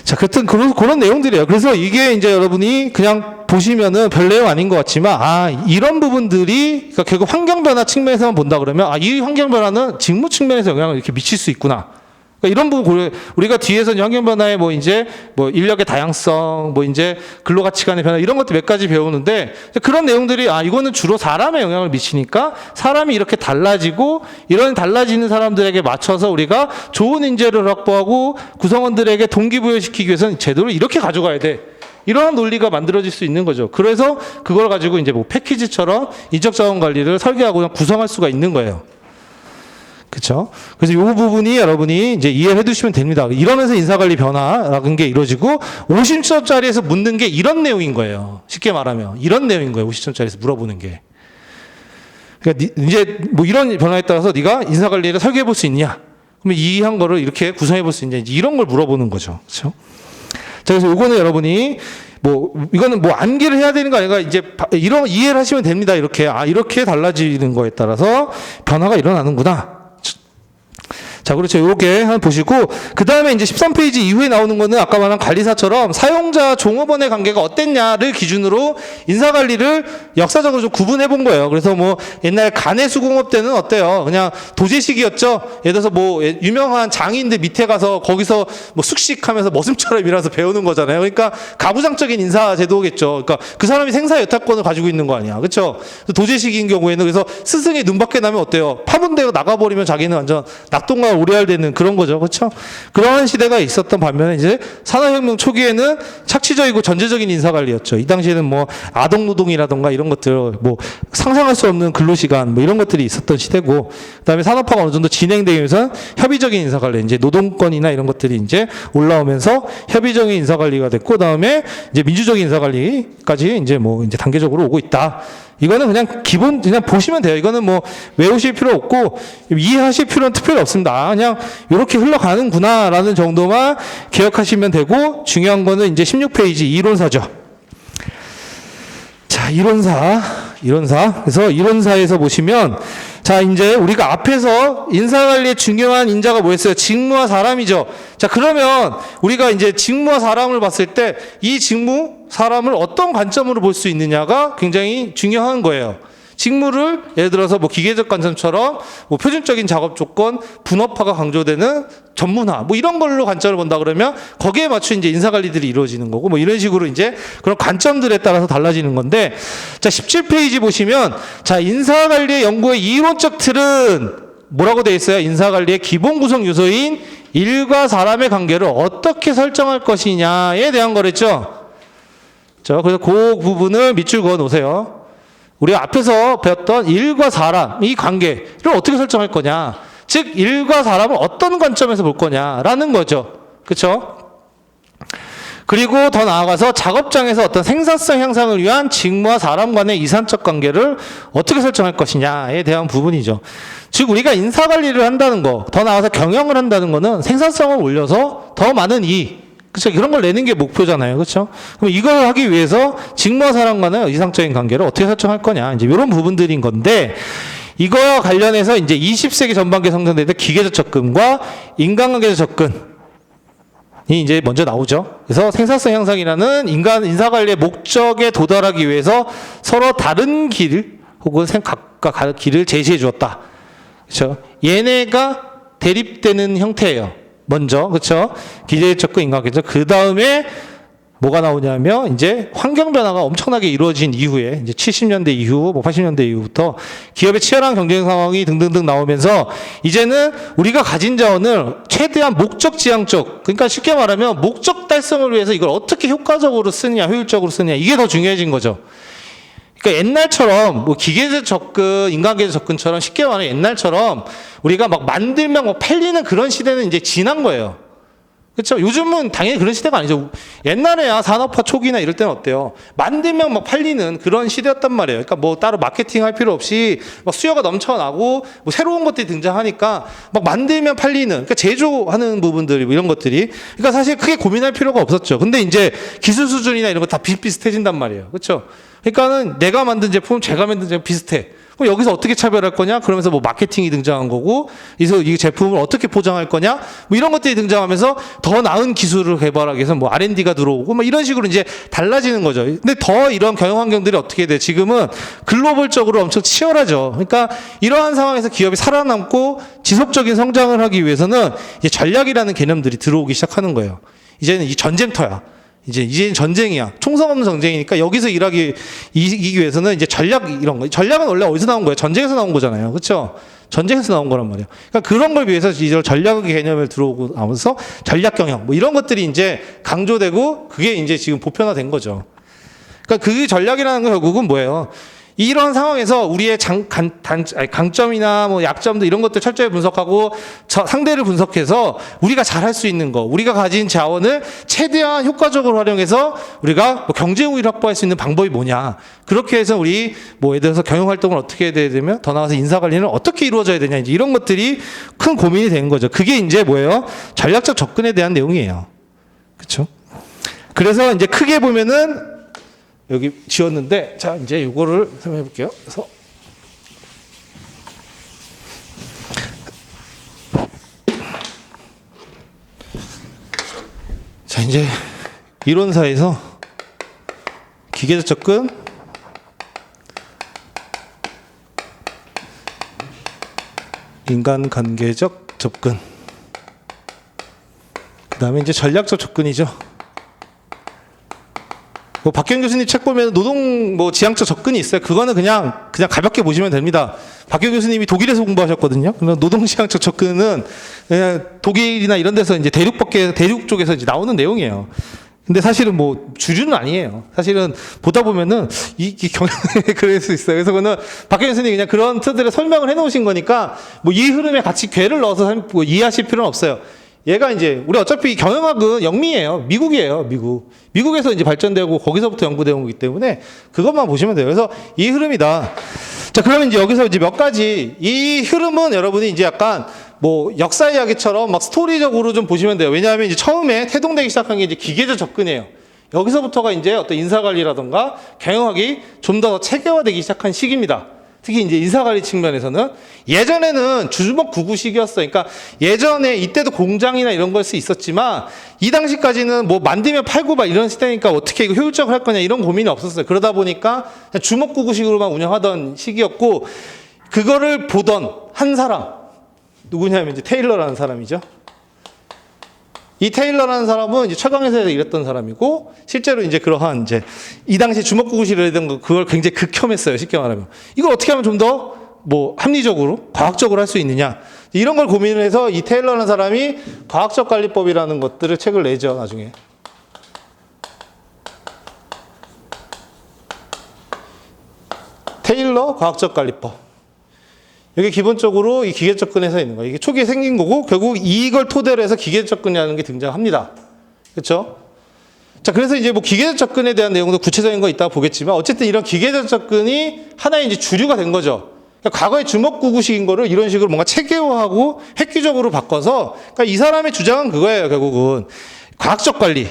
자, 그렇든 그런 내용들이에요. 그래서 이게 이제 여러분이 그냥 보시면은 별 내용 아닌 것 같지만, 이런 부분들이, 그러니까 결국 환경 변화 측면에서만 본다 그러면, 이 환경 변화는 직무 측면에서 영향을 이렇게 미칠 수 있구나. 그러니까 이런 부분, 우리가 뒤에서 환경 변화에 뭐 이제 뭐 인력의 다양성, 뭐 이제 근로가치관의 변화, 이런 것도 몇 가지 배우는데, 그런 내용들이, 이거는 주로 사람에 영향을 미치니까 사람이 이렇게 달라지고, 이런 달라지는 사람들에게 맞춰서 우리가 좋은 인재를 확보하고 구성원들에게 동기부여시키기 위해서는 제도를 이렇게 가져가야 돼. 이런 논리가 만들어질 수 있는 거죠. 그래서 그걸 가지고 이제 뭐 패키지처럼 인적 자원 관리를 설계하고 구성할 수가 있는 거예요. 그렇죠? 그래서 이 부분이 여러분이 이제 이해해 두시면 됩니다. 이러면서 인사관리 변화라는 게 이루어지고 50점짜리에서 묻는 게 이런 내용인 거예요. 쉽게 말하면 이런 내용인 거예요. 50점짜리에서 물어보는 게. 그러니까 이제 뭐 이런 변화에 따라서 네가 인사관리를 설계해 볼 수 있냐? 그러면 이한 거를 이렇게 구성해 볼 수 있냐? 이런 걸 물어보는 거죠. 그렇죠? 자, 그래서 요거는 여러분이 뭐 이거는 뭐 암기를 해야 되는 거 아니라 이제 이런 이해를 하시면 됩니다. 이렇게 이렇게 달라지는 거에 따라서 변화가 일어나는구나. 자, 그렇죠. 요렇게 한번 보시고, 그 다음에 이제 13페이지 이후에 나오는 거는 아까 말한 관리사처럼 사용자 종업원의 관계가 어땠냐를 기준으로 인사관리를 역사적으로 좀 구분해 본 거예요. 그래서 뭐 옛날 가내수공업 때는 어때요? 그냥 도제식이었죠? 예를 들어서 뭐 유명한 장인들 밑에 가서 거기서 뭐 숙식하면서 머슴처럼 일하면서 배우는 거잖아요. 그러니까 가부장적인 인사 제도겠죠. 그러니까 그 사람이 생사 여타권을 가지고 있는 거 아니야. 그렇죠? 도제식인 경우에는 그래서 스승이 눈 밖에 나면 어때요? 파문되고 나가버리면 자기는 완전 낙동강 오리알되는 그런 거죠. 그렇죠? 그러한 시대가 있었던 반면에 이제 산업혁명 초기에는 착취적이고 전제적인 인사관리였죠. 이 당시에는 뭐 아동노동이라던가 이런 것들, 뭐 상상할 수 없는 근로시간, 뭐 이런 것들이 있었던 시대고, 그 다음에 산업화가 어느 정도 진행되면서 협의적인 인사관리, 이제 노동권이나 이런 것들이 이제 올라오면서 협의적인 인사관리가 됐고, 그 다음에 이제 민주적인 인사관리까지 이제 뭐 이제 단계적으로 오고 있다. 이거는 그냥 그냥 보시면 돼요. 이거는 뭐 외우실 필요 없고 이해하실 필요는 특별히 없습니다. 그냥 이렇게 흘러가는구나라는 정도만 기억하시면 되고, 중요한 거는 이제 16페이지 이론사죠. 자, 이론사. 그래서 이론사에서 보시면, 자, 이제 우리가 앞에서 인사관리의 중요한 인자가 뭐였어요? 직무와 사람이죠. 자, 그러면 우리가 이제 직무와 사람을 봤을 때 이 직무, 사람을 어떤 관점으로 볼 수 있느냐가 굉장히 중요한 거예요. 직무를 예를 들어서 뭐 기계적 관점처럼 뭐 표준적인 작업 조건, 분업화가 강조되는 전문화, 뭐 이런 걸로 관점을 본다 그러면 거기에 맞춘 이제 인사관리들이 이루어지는 거고, 뭐 이런 식으로 이제 그런 관점들에 따라서 달라지는 건데, 자, 17페이지 보시면, 자, 인사관리의 연구의 이론적 틀은 뭐라고 되어 있어요? 인사관리의 기본 구성 요소인 일과 사람의 관계를 어떻게 설정할 것이냐에 대한 거랬죠. 자, 그래서 그 부분을 밑줄 그어 놓으세요. 우리가 앞에서 배웠던 일과 사람, 이 관계를 어떻게 설정할 거냐. 즉, 일과 사람을 어떤 관점에서 볼 거냐라는 거죠. 그렇죠? 그리고 더 나아가서 작업장에서 어떤 생산성 향상을 위한 직무와 사람 간의 이산적 관계를 어떻게 설정할 것이냐에 대한 부분이죠. 즉, 우리가 인사관리를 한다는 거, 더 나아가서 경영을 한다는 거는 생산성을 올려서 더 많은 이익, 그렇죠? 이런 걸 내는 게 목표잖아요. 그렇죠? 그럼 이걸 하기 위해서 직무와 사람 간의 이상적인 관계를 어떻게 설정할 거냐. 이제 이런 부분들인 건데, 이거와 관련해서 이제 20세기 전반기에 성장되는 기계적 접근과 인간관계적 접근이 이제 먼저 나오죠. 그래서 생산성 향상이라는 인사관리의 목적에 도달하기 위해서 서로 다른 길 혹은 각각 길을 제시해 주었다. 그렇죠? 얘네가 대립되는 형태예요. 먼저, 그렇죠? 기계적 접근, 인간관계죠. 그 다음에 뭐가 나오냐면 이제 환경 변화가 엄청나게 이루어진 이후에 이제 70년대 이후, 뭐 80년대 이후부터 기업의 치열한 경쟁 상황이 등등등 나오면서 이제는 우리가 가진 자원을 최대한 목적 지향적, 그러니까 쉽게 말하면 목적 달성을 위해서 이걸 어떻게 효과적으로 쓰느냐, 효율적으로 쓰느냐, 이게 더 중요해진 거죠. 그러니까 옛날처럼 뭐 기계적 접근, 인간계적 접근처럼 쉽게 말하면 옛날처럼 우리가 막 만들면 뭐 팔리는 그런 시대는 이제 지난 거예요. 그렇죠? 요즘은 당연히 그런 시대가 아니죠. 옛날에야 산업화 초기나 이럴 때는 어때요? 만들면 막 팔리는 그런 시대였단 말이에요. 그러니까 뭐 따로 마케팅 할 필요 없이 막 수요가 넘쳐나고 뭐 새로운 것들이 등장하니까 막 만들면 팔리는, 그러니까 제조하는 부분들 이런 것들이, 그러니까 사실 크게 고민할 필요가 없었죠. 근데 이제 기술 수준이나 이런 거 다 비슷비슷해진단 말이에요. 그렇죠? 그러니까는 내가 만든 제품, 제가 만든 제품 비슷해. 그럼 여기서 어떻게 차별할 거냐? 그러면서 뭐 마케팅이 등장한 거고, 그래서 이 제품을 어떻게 포장할 거냐? 뭐 이런 것들이 등장하면서 더 나은 기술을 개발하기 위해서 뭐 R&D가 들어오고, 뭐 이런 식으로 이제 달라지는 거죠. 근데 더 이런 경영 환경들이 어떻게 돼? 지금은 글로벌적으로 엄청 치열하죠. 그러니까 이러한 상황에서 기업이 살아남고 지속적인 성장을 하기 위해서는 이제 전략이라는 개념들이 들어오기 시작하는 거예요. 이제는 이 전쟁터야. 이제는 전쟁이야. 총성 없는 전쟁이니까 여기서 이기기 위해서는 이제 전략 이런 거. 전략은 원래 어디서 나온 거예요? 전쟁에서 나온 거잖아요. 그렇죠? 전쟁에서 나온 거란 말이에요. 그러니까 그런 걸 위해서 이제 전략의 개념을 들어오고 나면서 전략 경영 뭐 이런 것들이 이제 강조되고 그게 이제 지금 보편화된 거죠. 그러니까 그 전략이라는 건 결국은 뭐예요? 이런 상황에서 우리의 강점이나 뭐 약점도 이런 것들 철저히 분석하고 상대를 분석해서 우리가 잘할 수 있는 거, 우리가 가진 자원을 최대한 효과적으로 활용해서 우리가 뭐 경제 우위를 확보할 수 있는 방법이 뭐냐. 그렇게 해서 우리 뭐 예를 들어서 경영 활동을 어떻게 해야 되면 더 나아가서 인사 관리는 어떻게 이루어져야 되냐. 이제 이런 것들이 큰 고민이 되는 거죠. 그게 이제 뭐예요? 전략적 접근에 대한 내용이에요. 그렇죠? 그래서 이제 크게 보면은 여기 지웠는데, 자, 이제 이거를 설명해 볼게요. 그래서 자, 이제 이론사에서 기계적 접근, 인간관계적 접근, 그 다음에 이제 전략적 접근이죠. 뭐 박경 교수님 책 보면 노동 뭐 지향적 접근이 있어요. 그거는 그냥 가볍게 보시면 됩니다. 박경 교수님이 독일에서 공부하셨거든요. 그럼 노동 지향적 접근은 그냥 독일이나 이런 데서 이제 대륙 쪽에서 이제 나오는 내용이에요. 근데 사실은 뭐 주류는 아니에요. 사실은 보다 보면은 이 경향이 그럴 수 있어요. 그래서 그거는 박경 교수님이 그냥 그런 틀들을 설명을 해놓으신 거니까 뭐 이 흐름에 같이 궤를 넣어서 뭐 이해하실 필요는 없어요. 얘가 이제 우리 어차피 경영학은 영미예요. 미국이에요. 미국에서 이제 발전되고 거기서부터 연구되어 오기 때문에 그것만 보시면 돼요. 그래서 이 흐름이다. 자, 그러면 이제 여기서 이제 몇 가지 이 흐름은 여러분이 이제 약간 뭐 역사 이야기처럼 막 스토리적으로 좀 보시면 돼요. 왜냐하면 이제 처음에 태동되기 시작한 게 이제 기계적 접근이에요. 여기서부터가 이제 어떤 인사관리라든가 경영학이 좀 더 체계화되기 시작한 시기입니다. 특히 이제 인사관리 측면에서는 예전에는 주주목 구구식이었어요. 그러니까 예전에 이때도 공장이나 이런 것이 있었지만 이 당시까지는 뭐 만들면 팔고 막 이런 시대니까 어떻게 이거 효율적으로 할 거냐 이런 고민이 없었어요. 그러다 보니까 주목 구구식으로만 운영하던 시기였고 그거를 보던 한 사람 누구냐면 이제 테일러라는 사람이죠. 이 테일러라는 사람은 이제 최강회사에서 일했던 사람이고 실제로 이제 그러한 이제 이 당시 주먹구구실이라던 거 그걸 굉장히 극혐했어요. 쉽게 말하면 이걸 어떻게 하면 좀 더 뭐 합리적으로 과학적으로 할 수 있느냐 이런 걸 고민을 해서 이 테일러라는 사람이 과학적 관리법이라는 것들을 책을 내죠. 나중에 테일러 과학적 관리법. 이게 기본적으로 이 기계 접근에서 있는 거예요. 이게 초기에 생긴 거고 결국 이걸 토대로 해서 기계 접근이라는 게 등장합니다. 그렇죠? 자, 그래서 이제 뭐 기계적 접근에 대한 내용도 구체적인 거 이따가 보겠지만 어쨌든 이런 기계적 접근이 하나의 이제 주류가 된 거죠. 그러니까 과거의 주먹구구식인 거를 이런 식으로 뭔가 체계화하고 획기적으로 바꿔서 그러니까 이 사람의 주장은 그거예요. 결국은 과학적 관리.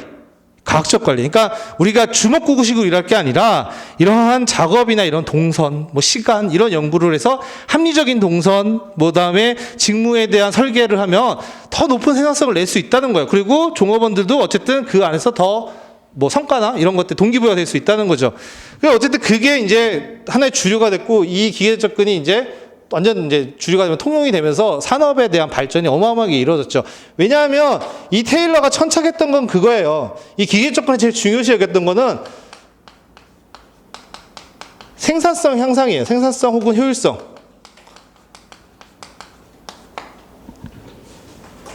그러니까 우리가 주먹구구식으로 일할 게 아니라 이러한 작업이나 이런 동선, 뭐 시간 이런 연구를 해서 합리적인 동선, 뭐 다음에 직무에 대한 설계를 하면 더 높은 생산성을 낼 수 있다는 거예요. 그리고 종업원들도 어쨌든 그 안에서 더 뭐 성과나 이런 것들 동기부여가 될 수 있다는 거죠. 그래서 어쨌든 그게 이제 하나의 주류가 됐고 이 기계 접근이 이제 완전 이제 주류가 되면 통용이 되면서 산업에 대한 발전이 어마어마하게 이루어졌죠. 왜냐하면 이 테일러가 천착했던 건 그거예요. 이 기계 접근에 제일 중요시 여겼던 거는 생산성 향상이에요. 생산성 혹은 효율성.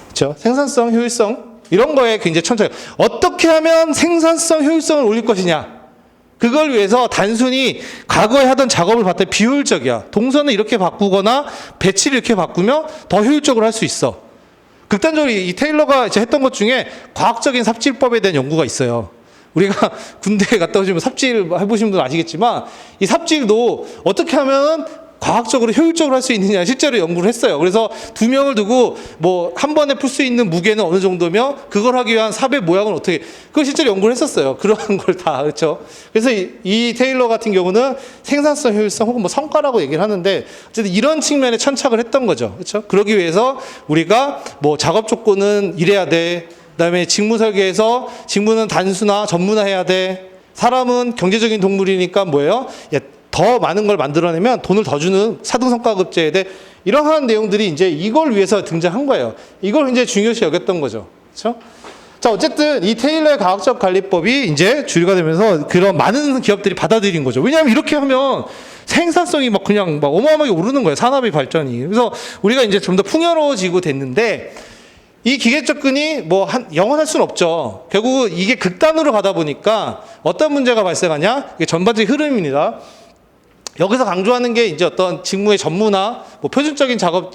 그렇죠? 생산성, 효율성 이런 거에 굉장히 천착해요. 어떻게 하면 생산성, 효율성을 올릴 것이냐. 그걸 위해서 단순히 과거에 하던 작업을 봤더니 비효율적이야. 동선을 이렇게 바꾸거나 배치를 이렇게 바꾸면 더 효율적으로 할 수 있어. 극단적으로 이 테일러가 이제 했던 것 중에 과학적인 삽질법에 대한 연구가 있어요. 우리가 군대에 갔다 오시면 삽질 해보신 분은 아시겠지만 이 삽질도 어떻게 하면 과학적으로 효율적으로 할 수 있느냐 실제로 연구를 했어요. 그래서 두 명을 두고 뭐 한 번에 풀 수 있는 무게는 어느 정도며 그걸 하기 위한 삽의 모양은 어떻게 그걸 실제로 연구를 했었어요. 그런 걸 다 그렇죠. 그래서 이 테일러 같은 경우는 생산성, 효율성 혹은 뭐 성과라고 얘기를 하는데 어쨌든 이런 측면에 천착을 했던 거죠. 그렇죠. 그러기 위해서 우리가 뭐 작업 조건은 이래야 돼. 그다음에 직무 설계에서 직무는 단순화, 전문화해야 돼. 사람은 경제적인 동물이니까 뭐예요? 더 많은 걸 만들어내면 돈을 더 주는 사등성과급제에 대해 이러한 내용들이 이제 이걸 위해서 등장한 거예요. 이걸 굉장히 중요시 여겼던 거죠. 그렇죠? 자, 어쨌든 이 테일러의 과학적 관리법이 이제 주류가 되면서 그런 많은 기업들이 받아들인 거죠. 왜냐하면 이렇게 하면 생산성이 막 그냥 막 어마어마하게 오르는 거예요. 산업의 발전이. 그래서 우리가 이제 좀 더 풍요로워지고 됐는데 이 기계 접근이 뭐 영원할 수는 없죠. 결국 이게 극단으로 가다 보니까 어떤 문제가 발생하냐? 이게 전반적인 흐름입니다. 여기서 강조하는 게 이제 어떤 직무의 전문화, 뭐 표준적인 작업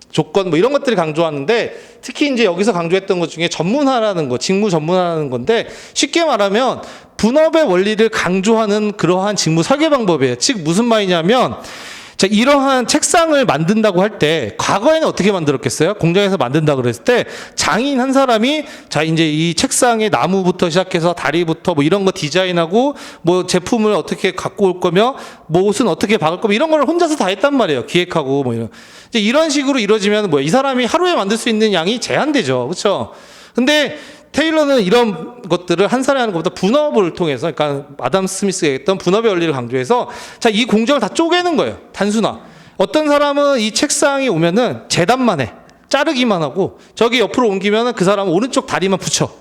조건 뭐 이런 것들을 강조하는데 특히 이제 여기서 강조했던 것 중에 전문화라는 거, 직무 전문화라는 건데 쉽게 말하면 분업의 원리를 강조하는 그러한 직무 설계 방법이에요. 즉 무슨 말이냐면 자, 이러한 책상을 만든다고 할 때 과거에는 어떻게 만들었겠어요? 공장에서 만든다 그랬을 때 장인 한 사람이 자 이제 이 책상의 나무부터 시작해서 다리부터 뭐 이런 거 디자인하고 뭐 제품을 어떻게 갖고 올 거며 뭐 옷은 어떻게 박을 거며 이런 걸 혼자서 다 했단 말이에요. 기획하고 뭐 이제 이런 식으로 이루어지면 뭐야? 이 사람이 하루에 만들 수 있는 양이 제한되죠. 그렇죠? 근데 테일러는 이런 것들을 한 사람이 하는 것보다 분업을 통해서, 그러니까 아담 스미스가 했던 분업의 원리를 강조해서 자, 이 공정을 다 쪼개는 거예요. 단순화. 어떤 사람은 이 책상이 오면은 재단만 해. 자르기만 하고 저기 옆으로 옮기면은 그 사람은 오른쪽 다리만 붙여.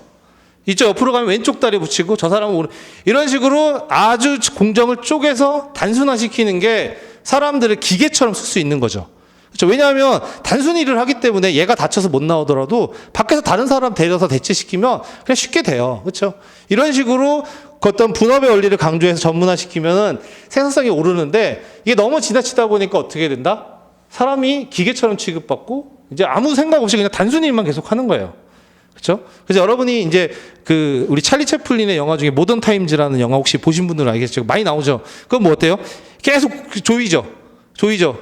이쪽 옆으로 가면 왼쪽 다리 붙이고 저 사람은 이런 식으로 아주 공정을 쪼개서 단순화시키는 게 사람들을 기계처럼 쓸 수 있는 거죠. 그렇죠. 왜냐하면 단순히 일을 하기 때문에 얘가 다쳐서 못 나오더라도 밖에서 다른 사람 데려서 대체시키면 그냥 쉽게 돼요. 그렇죠. 이런 식으로 어떤 분업의 원리를 강조해서 전문화시키면은 생산성이 오르는데 이게 너무 지나치다 보니까 어떻게 된다? 사람이 기계처럼 취급받고 이제 아무 생각 없이 그냥 단순히 일만 계속 하는 거예요. 그렇죠? 그래서 여러분이 이제 그 우리 찰리 채플린의 영화 중에 모던 타임즈라는 영화 혹시 보신 분들은 알겠죠? 많이 나오죠. 그건 뭐 어때요? 계속 조이죠.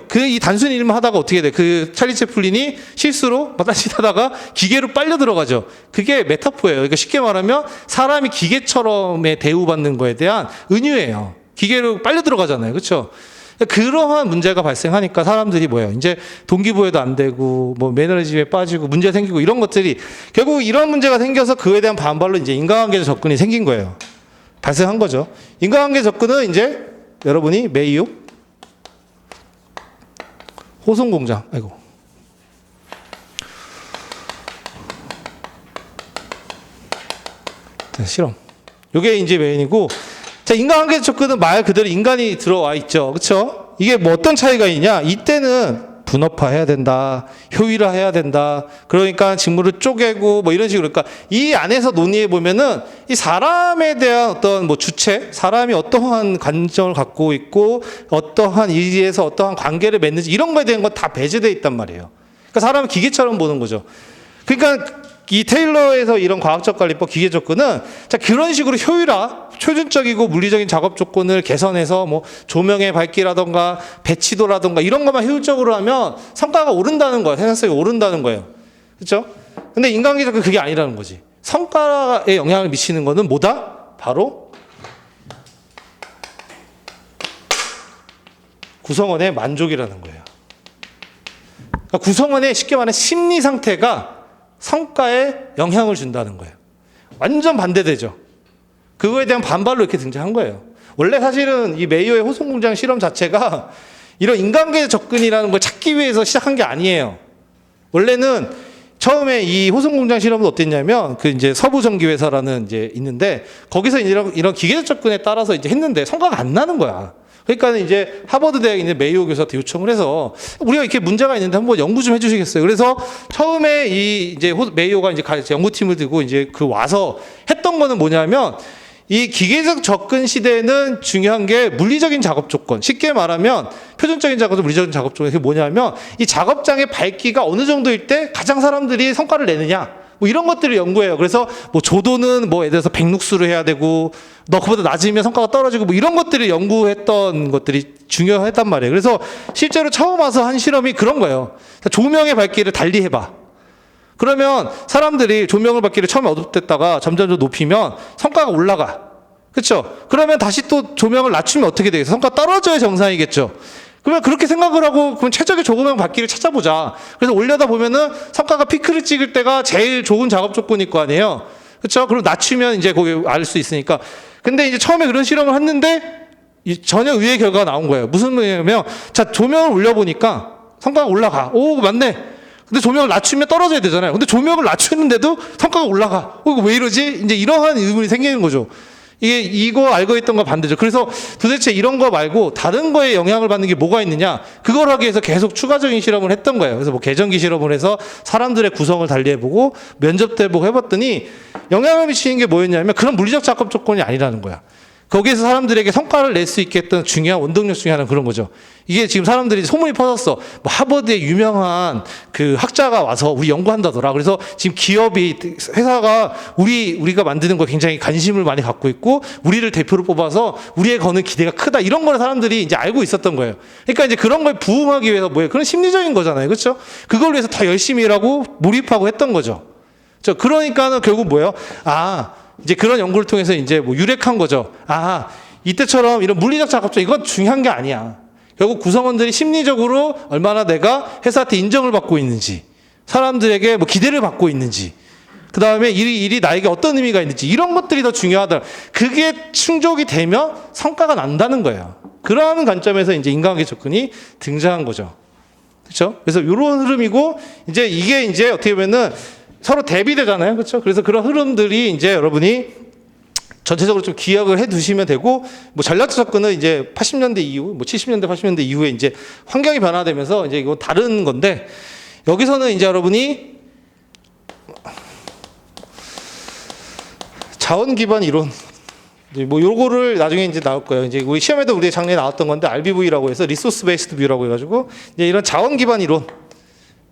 그 이 단순히 일만 하다가 어떻게 돼? 그 찰리 채플린이 실수로 딴짓하다가 기계로 빨려 들어가죠. 그게 메타포예요. 그러니까 쉽게 말하면 사람이 기계처럼의 대우받는 거에 대한 은유예요. 기계로 빨려 들어가잖아요. 그렇죠? 그러한 문제가 발생하니까 사람들이 뭐예요? 이제 동기부여도 안 되고 뭐 매너리즘에 빠지고 문제 생기고 이런 것들이 결국 이런 문제가 생겨서 그에 대한 반발로 이제 인과관계적 접근이 생긴 거예요. 발생한 거죠. 인과관계 접근은 이제 여러분이 메이오 호송공장, 아이고. 자, 실험. 요게 이제 메인이고, 자, 인간관계 접근은 말 그대로 인간이 들어와 있죠. 그쵸? 이게 뭐 어떤 차이가 있냐? 이때는 분업화 해야 된다. 효율화 해야 된다. 그러니까 직무를 쪼개고 뭐 이런 식으로. 그러니까 이 안에서 논의해 보면은 이 사람에 대한 어떤 뭐 주체, 사람이 어떠한 관점을 갖고 있고 어떠한 일에서 어떠한 관계를 맺는지 이런 거에 대한 건 다 배제되어 있단 말이에요. 그러니까 사람은 기계처럼 보는 거죠. 그러니까 이 테일러에서 이런 과학적 관리법 기계 접근은 자 그런 식으로 효율화, 표준적이고 물리적인 작업 조건을 개선해서 뭐 조명의 밝기라던가 배치도라던가 이런 것만 효율적으로 하면 성과가 오른다는 거예요. 생산성이 오른다는 거예요. 그렇죠? 근데 인간관계 접근 그게 아니라는 거지. 성과에 영향을 미치는 거는 뭐다? 바로 구성원의 만족이라는 거예요. 그러니까 구성원의 쉽게 말하면 심리 상태가 성과에 영향을 준다는 거예요. 완전 반대되죠. 그거에 대한 반발로 이렇게 등장한 거예요. 원래 사실은 이 메이어의 호송공장 실험 자체가 이런 인간관계 접근이라는 걸 찾기 위해서 시작한 게 아니에요. 원래는 처음에 이 호송공장 실험은 어땠냐면 그 이제 서부전기회사라는 이제 있는데 거기서 이런 기계적 접근에 따라서 이제 했는데 성과가 안 나는 거야. 그러니까 이제 하버드 대학에 있는 메이오 교수한테 요청을 해서 우리가 이렇게 문제가 있는데 한번 연구 좀 해주시겠어요. 그래서 처음에 이 이제 메이오가 이제 연구팀을 들고 이제 그 와서 했던 거는 뭐냐면 이 기계적 접근 시대에는 중요한 게 물리적인 작업 조건. 쉽게 말하면 표준적인 작업과 물리적인 작업 조건이 뭐냐면 이 작업장의 밝기가 어느 정도일 때 가장 사람들이 성과를 내느냐. 뭐 이런 것들을 연구해요. 그래서 뭐 조도는 뭐 예를 들어서 백룩수를 해야 되고 너 그보다 낮으면 성과가 떨어지고 뭐 이런 것들을 연구했던 것들이 중요했단 말이에요. 그래서 실제로 처음 와서 한 실험이 그런 거예요. 조명의 밝기를 달리 해봐. 그러면 사람들이 조명을 밝기를 처음에 어둡댔다가 점점 높이면 성과가 올라가. 그렇죠? 그러면 다시 또 조명을 낮추면 어떻게 되겠어요? 성과가 떨어져야 정상이겠죠. 그러면 그렇게 생각을 하고 그럼 최적의 조명 밝기를 찾아보자. 그래서 올려다 보면은 성과가 피크를 찍을 때가 제일 좋은 작업 조건일 거 아니에요. 그렇죠? 그럼 낮추면 이제 거기 알 수 있으니까. 근데 이제 처음에 그런 실험을 했는데 전혀 의외의 결과가 나온 거예요. 무슨 의미냐면 자 조명을 올려보니까 성과가 올라가. 오 맞네. 근데 조명을 낮추면 떨어져야 되잖아요. 근데 조명을 낮추는데도 성과가 올라가. 이거 왜 이러지? 이제 이러한 의문이 생기는 거죠. 이거 알고 있던 거 반대죠. 그래서 도대체 이런 거 말고 다른 거에 영향을 받는 게 뭐가 있느냐? 그걸 하기 위해서 계속 추가적인 실험을 했던 거예요. 그래서 뭐 계전기 실험을 해서 사람들의 구성을 달리해보고 면접도 해보고 해봤더니 영향을 미치는 게 뭐였냐면 그런 물리적 작업 조건이 아니라는 거야. 거기에서 사람들에게 성과를 낼 수 있게 했던 중요한 원동력 중에 하나는 그런 거죠. 이게 지금 사람들이 소문이 퍼졌어. 뭐 하버드의 유명한 그 학자가 와서 우리 연구한다더라. 그래서 지금 기업이, 회사가 우리가 만드는 거 굉장히 관심을 많이 갖고 있고, 우리를 대표로 뽑아서 우리의 거는 기대가 크다. 이런 걸 사람들이 이제 알고 있었던 거예요. 그러니까 이제 그런 걸 부응하기 위해서 뭐예요? 그런 심리적인 거잖아요. 그렇죠? 그걸 위해서 더 열심히 일하고 몰입하고 했던 거죠. 그러니까는 결국 뭐예요? 이제 그런 연구를 통해서 이제 뭐 유력한 거죠. 이때처럼 이런 물리적 작업적 이건 중요한 게 아니야. 결국 구성원들이 심리적으로 얼마나 내가 회사한테 인정을 받고 있는지, 사람들에게 뭐 기대를 받고 있는지, 그 다음에 일이 나에게 어떤 의미가 있는지 이런 것들이 더 중요하다. 그게 충족이 되면 성과가 난다는 거예요. 그러한 관점에서 이제 인간관계 접근이 등장한 거죠. 그렇죠? 그래서 이런 흐름이고 이제 이게 이제 어떻게 보면은 서로 대비되잖아요. 그렇죠? 그래서 그런 흐름들이 이제 여러분이 전체적으로 좀 기억을 해 두시면 되고, 뭐 전략적 접근은 이제 80년대 이후, 뭐 70년대, 80년대 이후에 이제 환경이 변화되면서 이제 이거 다른 건데, 여기서는 이제 여러분이 자원 기반 이론, 뭐 요거를 나중에 이제 나올 거예요. 이제 우리 시험에도 우리 작년에 나왔던 건데 RBV라고 해서 리소스 베이스드 뷰라고 해가지고 이제 이런 자원 기반 이론,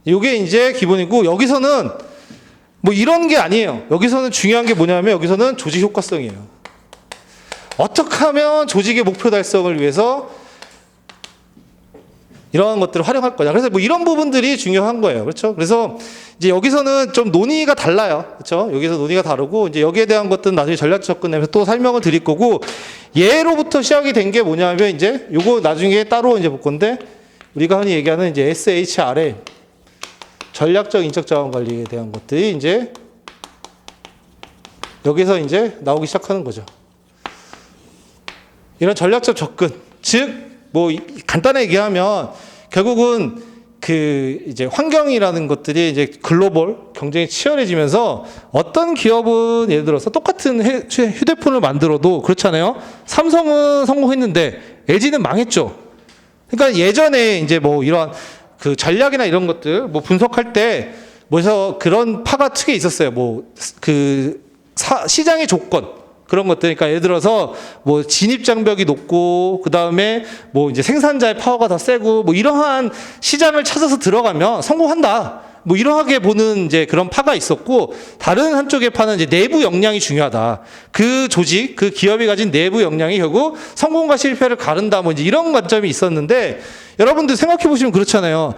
요게 이제 기본이고, 여기서는 뭐 이런 게 아니에요. 여기서는 중요한 게 뭐냐면 여기서는 조직 효과성이에요. 어떻게 하면 조직의 목표 달성을 위해서 이러한 것들을 활용할 거냐. 그래서 뭐 이런 부분들이 중요한 거예요. 그렇죠? 그래서 이제 여기서는 좀 논의가 달라요. 그렇죠? 여기서 논의가 다르고 이제 여기에 대한 것들은 나중에 전략 접근하면서 또 설명을 드릴 거고, 예로부터 시작이 된 게 뭐냐면 이제 요거 나중에 따로 이제 볼 건데, 우리가 흔히 얘기하는 이제 SHR에 전략적 인적 자원 관리에 대한 것들이 이제 여기서 이제 나오기 시작하는 거죠. 이런 전략적 접근, 즉 뭐 간단하게 얘기하면 결국은 그 이제 환경이라는 것들이 이제 글로벌 경쟁이 치열해지면서 어떤 기업은 예를 들어서 똑같은 휴대폰을 만들어도 그렇잖아요. 삼성은 성공했는데 LG는 망했죠. 그러니까 예전에 이제 뭐 이런 그 전략이나 이런 것들 뭐 분석할 때 뭐서 그런 파가 크게 있었어요. 뭐 그 시장의 조건 그런 것들. 그러니까 예를 들어서 뭐 진입 장벽이 높고 그 다음에 뭐 이제 생산자의 파워가 더 세고 뭐 이러한 시장을 찾아서 들어가면 성공한다. 뭐 이러하게 보는 이제 그런 파가 있었고, 다른 한쪽의 파는 이제 내부 역량이 중요하다. 그 조직, 그 기업이 가진 내부 역량이 결국 성공과 실패를 가른다. 뭐 이제 이런 관점이 있었는데, 여러분들 생각해 보시면 그렇잖아요.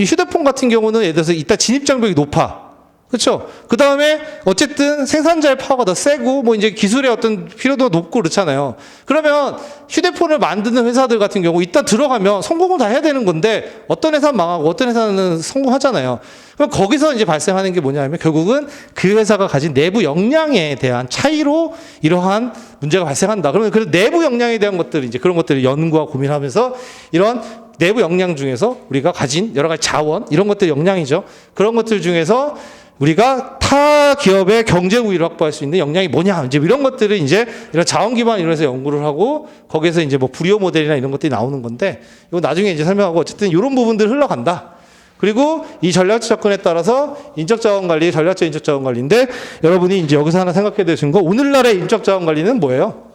휴대폰 같은 경우는 예를 들어서 이따 진입 장벽이 높아. 그렇죠? 그 다음에 어쨌든 생산자의 파워가 더 세고 뭐 이제 기술의 어떤 필요도가 높고 그렇잖아요. 그러면 휴대폰을 만드는 회사들 같은 경우 일단 들어가면 성공을 다 해야 되는 건데 어떤 회사는 망하고 어떤 회사는 성공하잖아요. 그럼 거기서 이제 발생하는 게 뭐냐면 결국은 그 회사가 가진 내부 역량에 대한 차이로 이러한 문제가 발생한다. 그러면 그 내부 역량에 대한 것들 이제 그런 것들을 연구하고 고민하면서 이런 내부 역량 중에서 우리가 가진 여러 가지 자원 이런 것들 역량이죠. 그런 것들 중에서 우리가 타 기업의 경제 우위를 확보할 수 있는 역량이 뭐냐, 이제 이런 것들을 이제 이런 자원 기반 이론에서 연구를 하고 거기에서 이제 뭐 브리오 모델이나 이런 것들이 나오는 건데 이거 나중에 이제 설명하고 어쨌든 이런 부분들 흘러간다. 그리고 이 전략적 접근에 따라서 인적 자원 관리, 전략적 인적 자원 관리인데 여러분이 이제 여기서 하나 생각해 두신 거 오늘날의 인적 자원 관리는 뭐예요?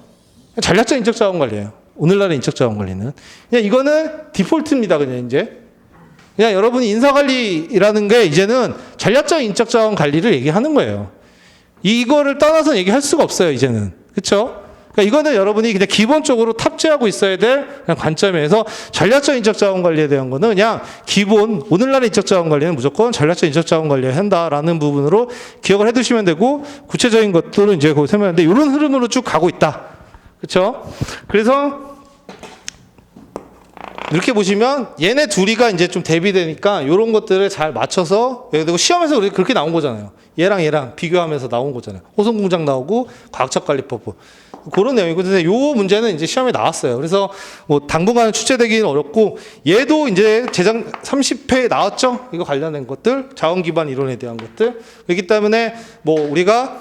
전략적 인적 자원 관리예요. 오늘날의 인적 자원 관리는 그냥 이거는 디폴트입니다. 그냥 여러분이 인사 관리라는 게 이제는 전략적 인적 자원 관리를 얘기하는 거예요. 이거를 떠나서 얘기할 수가 없어요. 이제는 그렇죠? 그러니까 이거는 여러분이 그냥 기본적으로 탑재하고 있어야 될 그냥 관점에서 전략적 인적 자원 관리에 대한 거는 그냥 기본 오늘날의 인적 자원 관리는 무조건 전략적 인적 자원 관리를 한다라는 부분으로 기억을 해두시면 되고 구체적인 것들은 이제 그 설명하는데 이런 흐름으로 쭉 가고 있다. 그렇죠? 그래서 이렇게 보시면 얘네 둘이가 이제 좀 대비되니까 이런 것들을 잘 맞춰서 그리고 시험에서 그렇게 나온 거잖아요. 얘랑 비교하면서 나온 거잖아요. 호송공장 나오고 과학적 관리법 그런 내용이고 근데 요 문제는 이제 시험에 나왔어요. 그래서 뭐 당분간 출제되기는 어렵고 얘도 이제 재작 30회에 나왔죠. 이거 관련된 것들 자원 기반 이론에 대한 것들 그렇기 때문에 뭐 우리가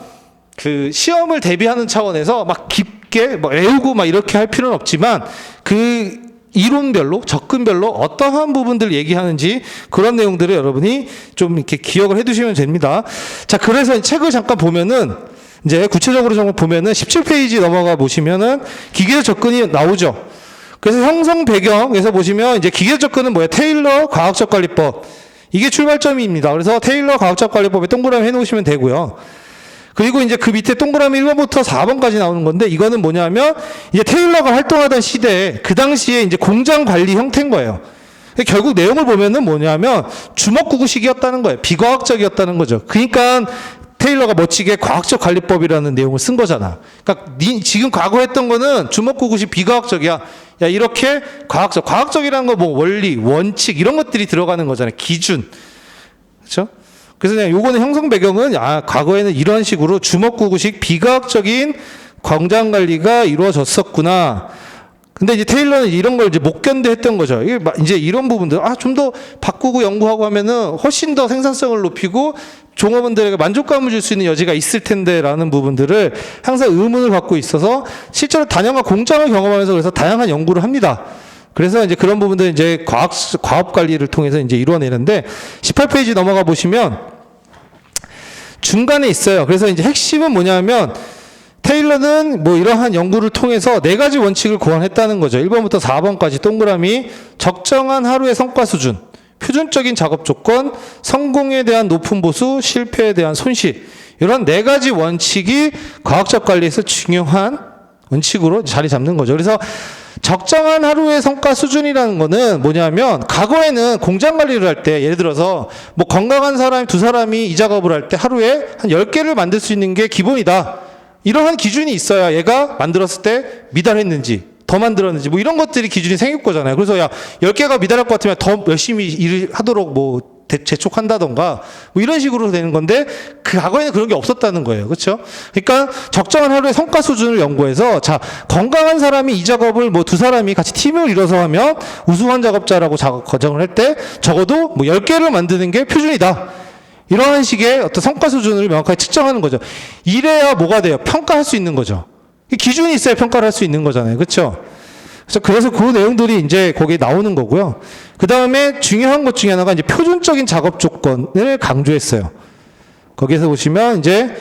그 시험을 대비하는 차원에서 막 깊게 막 외우고 막 이렇게 할 필요는 없지만 그 이론별로 접근별로 어떠한 부분들 얘기하는지 그런 내용들을 여러분이 좀 이렇게 기억을 해두시면 됩니다. 자, 그래서 책을 잠깐 보면은 이제 구체적으로 좀 보면은 17페이지 넘어가 보시면은 기계적 접근이 나오죠. 그래서 형성 배경에서 보시면 이제 기계적 접근은 뭐예요? 테일러 과학적 관리법 이게 출발점입니다. 그래서 테일러 과학적 관리법에 동그라미 해놓으시면 되고요. 그리고 이제 그 밑에 동그라미 1번부터 4번까지 나오는 건데 이거는 뭐냐면 이제 테일러가 활동하던 시대에 그 당시에 이제 공장 관리 형태인 거예요. 결국 내용을 보면은 뭐냐면 주먹구구식이었다는 거예요. 비과학적이었다는 거죠. 그러니까 테일러가 멋지게 과학적 관리법이라는 내용을 쓴 거잖아. 그러니까 지금 과거 했던 거는 주먹구구식 비과학적이야. 야, 이렇게 과학적이라는 거 뭐 원리, 원칙 이런 것들이 들어가는 거잖아요. 기준. 그렇죠? 그래서 그냥 요거는 형성 배경은 과거에는 이런 식으로 주먹구구식 비과학적인 공장 관리가 이루어졌었구나. 근데 이제 테일러는 이런 걸 이제 못 견뎌했던 거죠. 이제 이런 부분들 좀 더 바꾸고 연구하고 하면은 훨씬 더 생산성을 높이고 종업원들에게 만족감을 줄 수 있는 여지가 있을 텐데라는 부분들을 항상 의문을 갖고 있어서 실제로 다양한 공장을 경험하면서 그래서 다양한 연구를 합니다. 그래서 이제 그런 부분들 이제 과업 관리를 통해서 이제 이루어내는데 18페이지 넘어가 보시면 중간에 있어요. 그래서 이제 핵심은 뭐냐면 테일러는 뭐 이러한 연구를 통해서 4가지 원칙을 고안했다는 거죠. 1번부터 4번까지 동그라미 적정한 하루의 성과 수준, 표준적인 작업 조건, 성공에 대한 높은 보수, 실패에 대한 손실 이런 4가지 원칙이 과학적 관리에서 중요한 원칙으로 자리 잡는 거죠. 그래서 적정한 하루의 성과 수준이라는 거는 뭐냐면 과거에는 공장 관리를 할 때 예를 들어서 뭐 건강한 사람 2사람이 이 작업을 할 때 하루에 한 10개를 만들 수 있는 게 기본이다. 이러한 기준이 있어야 얘가 만들었을 때 미달했는지 더 만들었는지 뭐 이런 것들이 기준이 생길 거잖아요. 그래서 야 10개가 미달할 것 같으면 더 열심히 일을 하도록 뭐 재촉한다던가 뭐 이런 식으로 되는 건데 그 과거에는 그런 게 없었다는 거예요. 그렇죠? 그러니까 적정한 하루의 성과 수준을 연구해서 자 건강한 사람이 이 작업을 뭐 2사람이 같이 팀을 이뤄서 하면 우수한 작업자라고 거정을 할 때 적어도 뭐 10개를 만드는 게 표준이다. 이런 식의 어떤 성과 수준을 명확하게 측정하는 거죠. 이래야 뭐가 돼요? 평가할 수 있는 거죠. 기준이 있어야 평가를 할 수 있는 거잖아요. 그렇죠? 그래서 그 내용들이 이제 거기에 나오는 거고요. 그 다음에 중요한 것 중에 하나가 이제 표준적인 작업 조건을 강조했어요. 거기에서 보시면 이제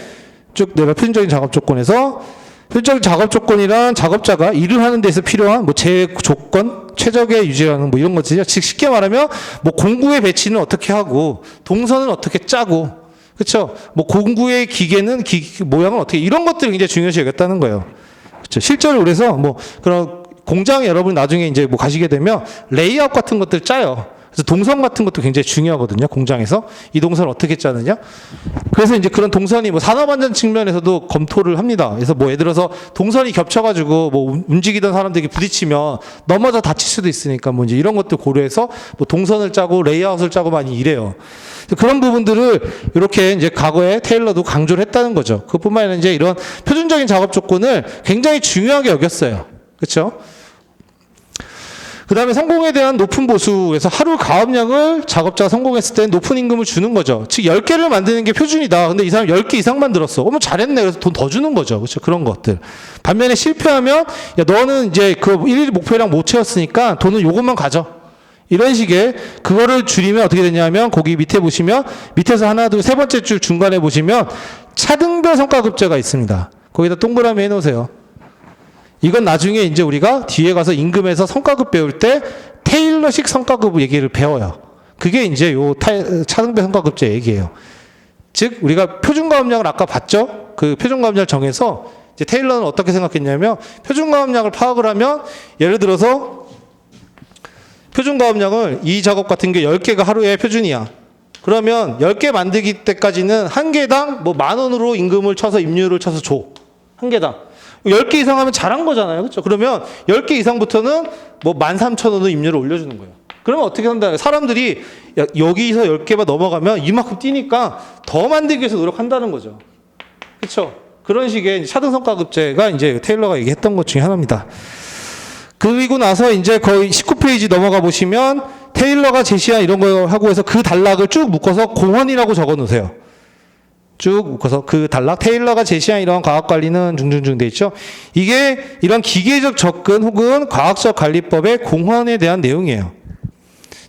쭉 내가 표준적인 작업 조건에서 표준적인 작업 조건이란 작업자가 일을 하는 데서 필요한 뭐 조건, 최적의 유지라는 뭐 이런 것들이죠. 즉 쉽게 말하면 뭐 공구의 배치는 어떻게 하고 동선은 어떻게 짜고 그렇죠? 뭐 공구의 기계는 모양은 어떻게 이런 것들을 굉장히 중요시 여겼다는 거예요. 그렇죠? 실제로 그래서 뭐 그런 공장에 여러분 나중에 이제 뭐 가시게 되면 레이아웃 같은 것들 짜요. 그래서 동선 같은 것도 굉장히 중요하거든요. 공장에서 이 동선을 어떻게 짜느냐. 그래서 이제 그런 동선이 뭐 산업안전 측면에서도 검토를 합니다. 그래서 뭐 예를 들어서 동선이 겹쳐가지고 뭐 움직이던 사람들이 부딪히면 넘어져 다칠 수도 있으니까 뭐 이제 이런 것들 고려해서 뭐 동선을 짜고 레이아웃을 짜고 많이 이래요. 그런 부분들을 이렇게 이제 과거에 테일러도 강조를 했다는 거죠. 그뿐만 아니라 이제 이런 표준적인 작업 조건을 굉장히 중요하게 여겼어요. 그렇죠? 그 다음에 성공에 대한 높은 보수에서 하루 가업량을 작업자가 성공했을 때 높은 임금을 주는 거죠. 즉 10개를 만드는 게 표준이다. 근데 이 사람 10개 이상 만들었어. 어머 잘했네. 그래서 돈 더 주는 거죠. 그렇죠? 그런 것들. 반면에 실패하면 야 너는 이제 그 1일 목표량 못 채웠으니까 돈은 요것만 가져. 이런 식의 그거를 줄이면 어떻게 되냐면 거기 밑에 보시면 밑에서 하나 둘 세 번째 줄 중간에 보시면 차등별 성과급제가 있습니다. 거기다 동그라미 해놓으세요. 이건 나중에 이제 우리가 뒤에 가서 임금에서 성과급 배울 때 테일러식 성과급 얘기를 배워요. 그게 이제 요 차등별 성과급제 얘기예요. 즉 우리가 표준가압량을 아까 봤죠? 그 표준가압량을 정해서 이제 테일러는 어떻게 생각했냐면 표준가압량을 파악을 하면 예를 들어서 표준가압량을 이 작업 같은 게 10개가 하루에 표준이야. 그러면 10개 만들기 때까지는 한 개당 뭐 10,000원으로 임금을 쳐서 임료를 쳐서 줘. 한 개당. 10개 이상 하면 잘한 거잖아요. 그렇죠? 그러면 10개 이상부터는 뭐 13,000원으로 임료를 올려주는 거예요. 그러면 어떻게 한다? 사람들이 여기서 10개만 넘어가면 이만큼 뛰니까 더 만들기 위해서 노력한다는 거죠. 그렇죠? 그런 식의 차등성과급제가 이제 테일러가 얘기했던 것 중에 하나입니다. 그리고 나서 이제 거의 19페이지 넘어가 보시면 테일러가 제시한 이런 거 하고 해서 그 단락을 쭉 묶어서 공헌이라고 적어 놓으세요. 쭉 묶어서 그 단락 테일러가 제시한 이런 과학관리는 중중중 돼 있죠. 이게 이런 기계적 접근 혹은 과학적 관리법의 공헌에 대한 내용이에요.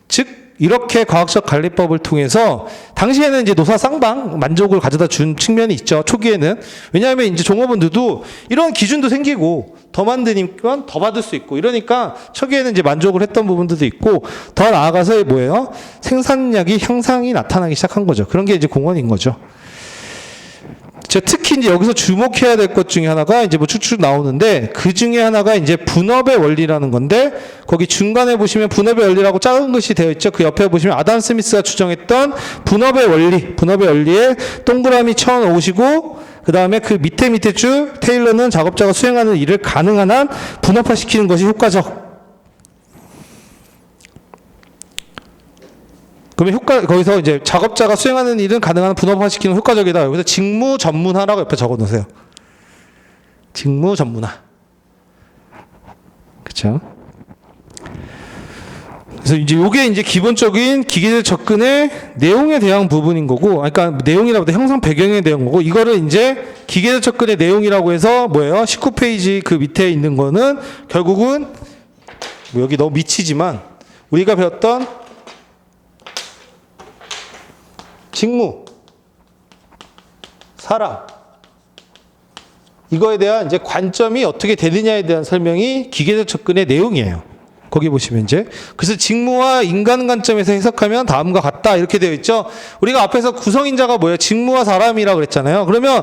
즉 이렇게 과학적 관리법을 통해서 당시에는 이제 노사 쌍방 만족을 가져다 준 측면이 있죠. 초기에는. 왜냐하면 이제 종업원들도 이런 기준도 생기고 더 만드니까 더 받을 수 있고 이러니까 초기에는 이제 만족을 했던 부분들도 있고 더 나아가서 뭐예요? 생산량이 향상이 나타나기 시작한 거죠. 그런 게 이제 공헌인 거죠. 특히 이제 여기서 주목해야 될 것 중에 하나가 이제 뭐 쭉쭉 나오는데 그 중에 하나가 이제 분업의 원리라는 건데 거기 중간에 보시면 분업의 원리라고 작은 글씨 되어 있죠. 그 옆에 보시면 아담 스미스가 추정했던 분업의 원리에 동그라미 쳐 놓으시고 그 다음에 그 밑에 줄 테일러는 작업자가 수행하는 일을 가능한 한 분업화시키는 것이 효과적. 그러면 거기서 이제 작업자가 수행하는 일은 가능한 분업화시키는 효과적이다. 여기서 직무 전문화라고 옆에 적어 놓으세요. 직무 전문화. 그쵸? 그래서 이제 요게 이제 기본적인 기계적 접근의 내용에 대한 부분인 거고, 그러니까 내용이라고 해도 형성 배경에 대한 거고, 이거를 이제 기계적 접근의 내용이라고 해서 뭐예요? 19페이지 그 밑에 있는 거는 결국은 뭐 여기 너무 미치지만 우리가 배웠던 직무, 사람, 이거에 대한 이제 관점이 어떻게 되느냐에 대한 설명이 기계적 접근의 내용이에요. 거기 보시면 이제 그래서 직무와 인간 관점에서 해석하면 다음과 같다 이렇게 되어 있죠. 우리가 앞에서 구성인자가 뭐예요? 직무와 사람이라고 그랬잖아요. 그러면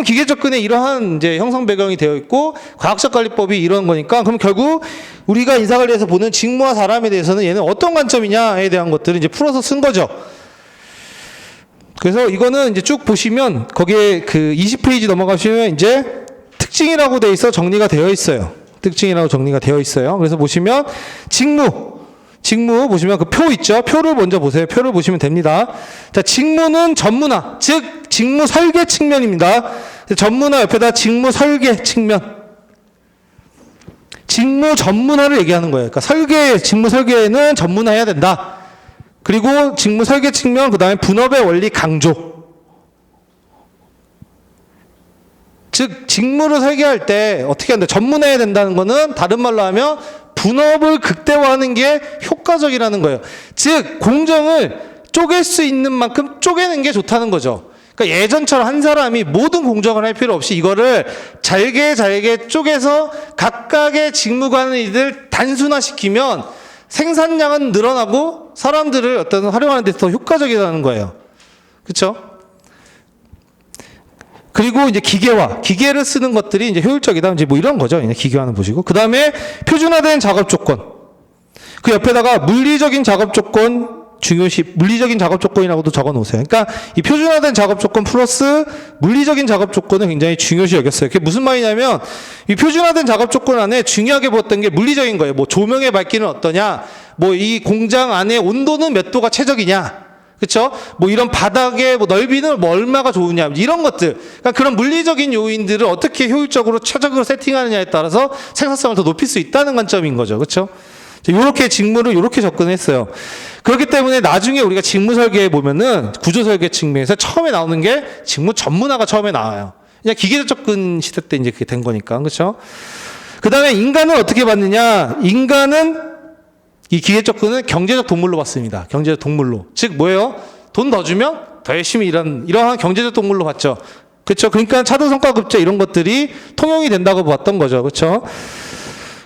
기계 접근에 이러한 이제 형성 배경이 되어 있고 과학적 관리법이 이런 거니까 그럼 결국 우리가 인사관리에서 보는 직무와 사람에 대해서는 얘는 어떤 관점이냐에 대한 것들을 이제 풀어서 쓴 거죠. 그래서 이거는 이제 쭉 보시면 거기에 그 20페이지 넘어가시면 이제 특징이라고 되어 있어 정리가 되어 있어요. 특징이라고 정리가 되어 있어요. 그래서 보시면 직무 보시면 그 표 있죠. 표를 먼저 보세요. 표를 보시면 됩니다. 자, 직무는 전문화, 즉 직무 설계 측면입니다. 전문화 옆에다 직무 설계 측면. 직무 전문화를 얘기하는 거예요. 그러니까 직무 설계는 전문화해야 된다. 그리고 직무 설계 측면, 그 다음에 분업의 원리 강조. 즉, 직무를 설계할 때 어떻게 한다? 전문화해야 된다는 거는 다른 말로 하면 분업을 극대화하는 게 효과적이라는 거예요. 즉, 공정을 쪼갤 수 있는 만큼 쪼개는 게 좋다는 거죠. 그러니까 예전처럼 한 사람이 모든 공정을 할 필요 없이 이거를 잘게 쪼개서 각각의 직무가 하는 일을 단순화시키면 생산량은 늘어나고 사람들을 활용하는 데 더 효과적이라는 거예요. 그렇죠? 그리고 이제 기계를 쓰는 것들이 이제 효율적이다. 이제 뭐 이런 거죠. 기계화는 보시고. 그 다음에 표준화된 작업 조건. 그 옆에다가 물리적인 작업 조건 물리적인 작업 조건이라고도 적어 놓으세요. 그러니까 이 표준화된 작업 조건 플러스 물리적인 작업 조건은 굉장히 중요시 여겼어요. 그게 무슨 말이냐면 이 표준화된 작업 조건 안에 중요하게 보았던 게 물리적인 거예요. 뭐 조명의 밝기는 어떠냐, 뭐 이 공장 안에 온도는 몇 도가 최적이냐, 그렇죠? 뭐 이런 바닥의 뭐 넓이는 뭐 얼마가 좋으냐, 이런 것들. 그러니까 그런 물리적인 요인들을 어떻게 효율적으로 최적으로 세팅하느냐에 따라서 생산성을 더 높일 수 있다는 관점인 거죠, 그렇죠? 이렇게 직무를 이렇게 접근했어요. 그렇기 때문에 나중에 우리가 직무 설계에 보면은 구조 설계 측면에서 처음에 나오는 게 직무 전문화가 처음에 나와요. 그냥 기계적 접근 시대 때 이제 그게 된 거니까, 그렇죠? 그 다음에 인간은 어떻게 봤느냐? 인간은 이 기계 접근은 경제적 동물로 봤습니다. 경제적 동물로. 즉 뭐예요? 돈 더 주면 더 열심히 이러한 경제적 동물로 봤죠. 그렇죠? 그러니까 차등 성과급제 이런 것들이 통용이 된다고 봤던 거죠. 그렇죠?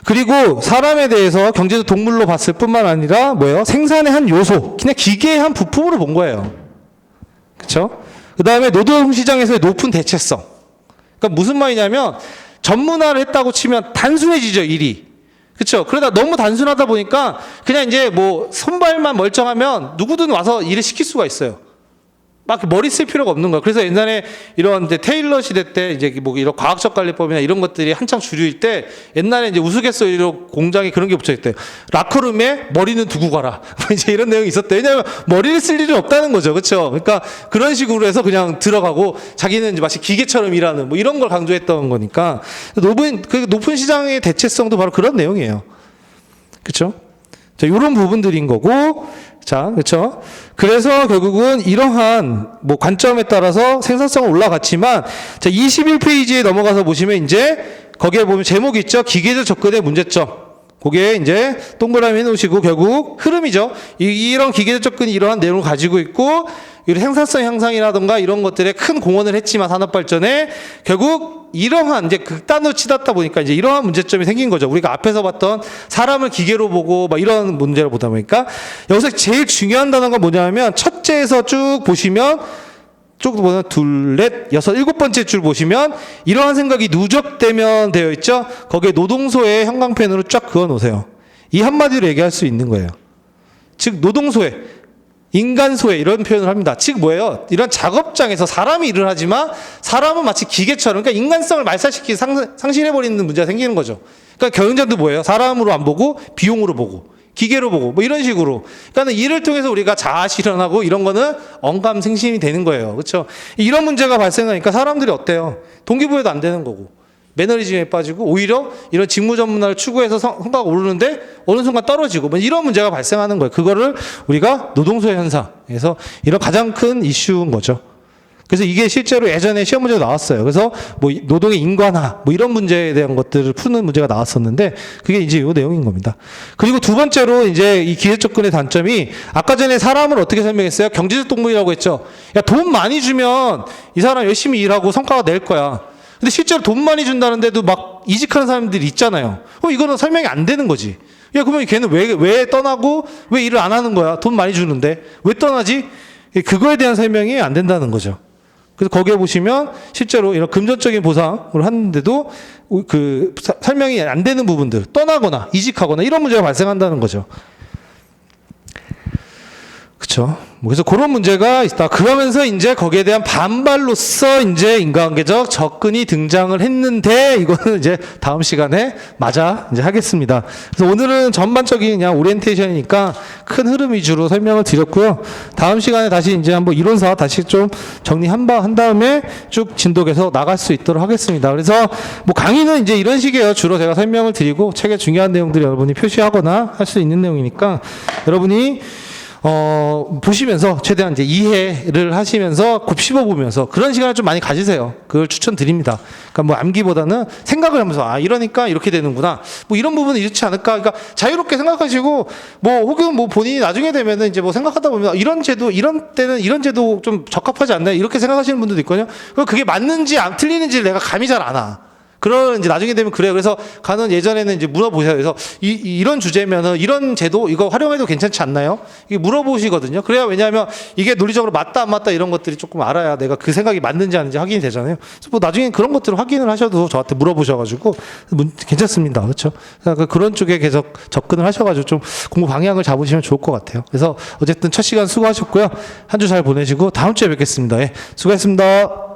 그리고 사람에 대해서 경제적 동물로 봤을 뿐만 아니라 뭐예요? 생산의 한 요소, 그냥 기계의 한 부품으로 본 거예요. 그렇죠? 그다음에 노동시장에서의 높은 대체성. 그러니까 무슨 말이냐면 전문화를 했다고 치면 단순해지죠, 일이. 그렇죠? 그러다 너무 단순하다 보니까 그냥 이제 뭐 손발만 멀쩡하면 누구든 와서 일을 시킬 수가 있어요. 막 머리 쓸 필요가 없는 거예요. 그래서 옛날에 이런 이제 테일러 시대 때 이제 뭐 이런 과학적 관리법이나 이런 것들이 한창 주류일 때 옛날에 이제 우스갯소리로 공장에 그런 게 붙여 있대요. 라커룸에 머리는 두고 가라. 이제 이런 내용이 있었대요. 왜냐하면 머리를 쓸 일이 없다는 거죠. 그렇죠? 그러니까 그런 식으로 해서 그냥 들어가고 자기는 이제 마치 기계처럼 일하는 뭐 이런 걸 강조했던 거니까 높은 시장의 대체성도 바로 그런 내용이에요. 그렇죠? 자, 이런 부분들인 거고, 자, 그렇죠? 그래서 결국은 이러한 뭐 관점에 따라서 생산성은 올라갔지만, 자, 21페이지에 넘어가서 보시면 이제 거기에 보면 제목이 있죠. 기계적 접근의 문제점. 그게 이제 동그라미 해놓으시고 결국 흐름이죠. 이런 기계적 접근이 이러한 내용을 가지고 있고, 이 생산성 향상이라든가 이런 것들에 큰 공헌을 했지만 산업 발전에 결국 이러한 이제 극단으로 치닫다 보니까 이제 이러한 문제점이 생긴 거죠. 우리가 앞에서 봤던 사람을 기계로 보고 막 이런 문제를 보다 보니까 여기서 제일 중요한 단어가 뭐냐면 첫째에서 쭉 보시면 쭉 보면 둘, 넷, 여섯, 일곱 번째 줄 보시면 이러한 생각이 누적되면 되어 있죠. 거기에 노동소의 형광펜으로 쫙 그어 놓으세요. 이 한마디로 얘기할 수 있는 거예요. 즉 노동소에 인간소외 이런 표현을 합니다. 즉 뭐예요? 이런 작업장에서 사람이 일을 하지만 사람은 마치 기계처럼 그러니까 인간성을 말살시키고 상실해버리는 문제가 생기는 거죠. 그러니까 경영자도 뭐예요? 사람으로 안 보고 비용으로 보고 기계로 보고 뭐 이런 식으로 그러니까 일을 통해서 우리가 자아 실현하고 이런 거는 언감생심이 되는 거예요. 그렇죠? 이런 문제가 발생하니까 사람들이 어때요? 동기부여도 안 되는 거고 매너리즘에 빠지고 오히려 이런 직무 전문화를 추구해서 성과가 오르는데 어느 순간 떨어지고 뭐 이런 문제가 발생하는 거예요. 그거를 우리가 노동소외 현상에서 이런 가장 큰 이슈인 거죠. 그래서 이게 실제로 예전에 시험 문제가 나왔어요. 그래서 뭐 노동의 인간화 뭐 이런 문제에 대한 것들을 푸는 문제가 나왔었는데 그게 이제 이 내용인 겁니다. 그리고 두 번째로 이제 이 기회 접근의 단점이 아까 전에 사람을 어떻게 설명했어요? 경제적 동물이라고 했죠. 야, 돈 많이 주면 이 사람 열심히 일하고 성과가 낼 거야. 근데 실제로 돈 많이 준다는데도 막 이직하는 사람들이 있잖아요. 그럼 이거는 설명이 안 되는 거지. 야, 그러면 걔는 왜 떠나고 왜 일을 안 하는 거야? 돈 많이 주는데. 왜 떠나지? 그거에 대한 설명이 안 된다는 거죠. 그래서 거기에 보시면 실제로 이런 금전적인 보상을 하는데도 그 설명이 안 되는 부분들, 떠나거나 이직하거나 이런 문제가 발생한다는 거죠. 그렇죠. 그래서 그런 문제가 있다. 그러면서 이제 거기에 대한 반발로서 이제 인과관계적 접근이 등장을 했는데 이거는 이제 다음 시간에 마저 이제 하겠습니다. 그래서 오늘은 전반적인 그냥 오리엔테이션이니까 큰 흐름 위주로 설명을 드렸고요. 다음 시간에 다시 이제 한번 이론사 다시 좀 정리 한 다음에 쭉 진독해서 나갈 수 있도록 하겠습니다. 그래서 뭐 강의는 이제 이런 식이에요. 주로 제가 설명을 드리고 책에 중요한 내용들을 여러분이 표시하거나 할 수 있는 내용이니까 여러분이 보시면서 최대한 이제 이해를 하시면서 곱씹어보면서 그런 시간을 좀 많이 가지세요. 그걸 추천드립니다. 그러니까 뭐 암기보다는 생각을 하면서 아, 이러니까 이렇게 되는구나. 뭐 이런 부분은 이렇지 않을까. 그러니까 자유롭게 생각하시고 뭐 혹은 뭐 본인이 나중에 되면은 이제 뭐 생각하다 보면 이런 제도, 이런 때는 이런 제도 좀 적합하지 않나요? 이렇게 생각하시는 분들도 있거든요. 그게 맞는지 틀리는지를 내가 감이 잘 안 와. 그런 이제 나중에 되면 그래요. 그래서 가는 예전에는 이제 물어보셔요. 그래서 이런 주제면은 이런 제도 이거 활용해도 괜찮지 않나요? 이게 물어보시거든요. 그래야 왜냐하면 이게 논리적으로 맞다 안 맞다 이런 것들이 조금 알아야 내가 그 생각이 맞는지 아닌지 확인이 되잖아요. 그래서 뭐 나중에 그런 것들을 확인을 하셔도 저한테 물어보셔가지고 괜찮습니다. 그렇죠? 그런 쪽에 계속 접근을 하셔가지고 좀 공부 방향을 잡으시면 좋을 것 같아요. 그래서 어쨌든 첫 시간 수고하셨고요. 한 주 잘 보내시고 다음 주에 뵙겠습니다. 예, 수고했습니다.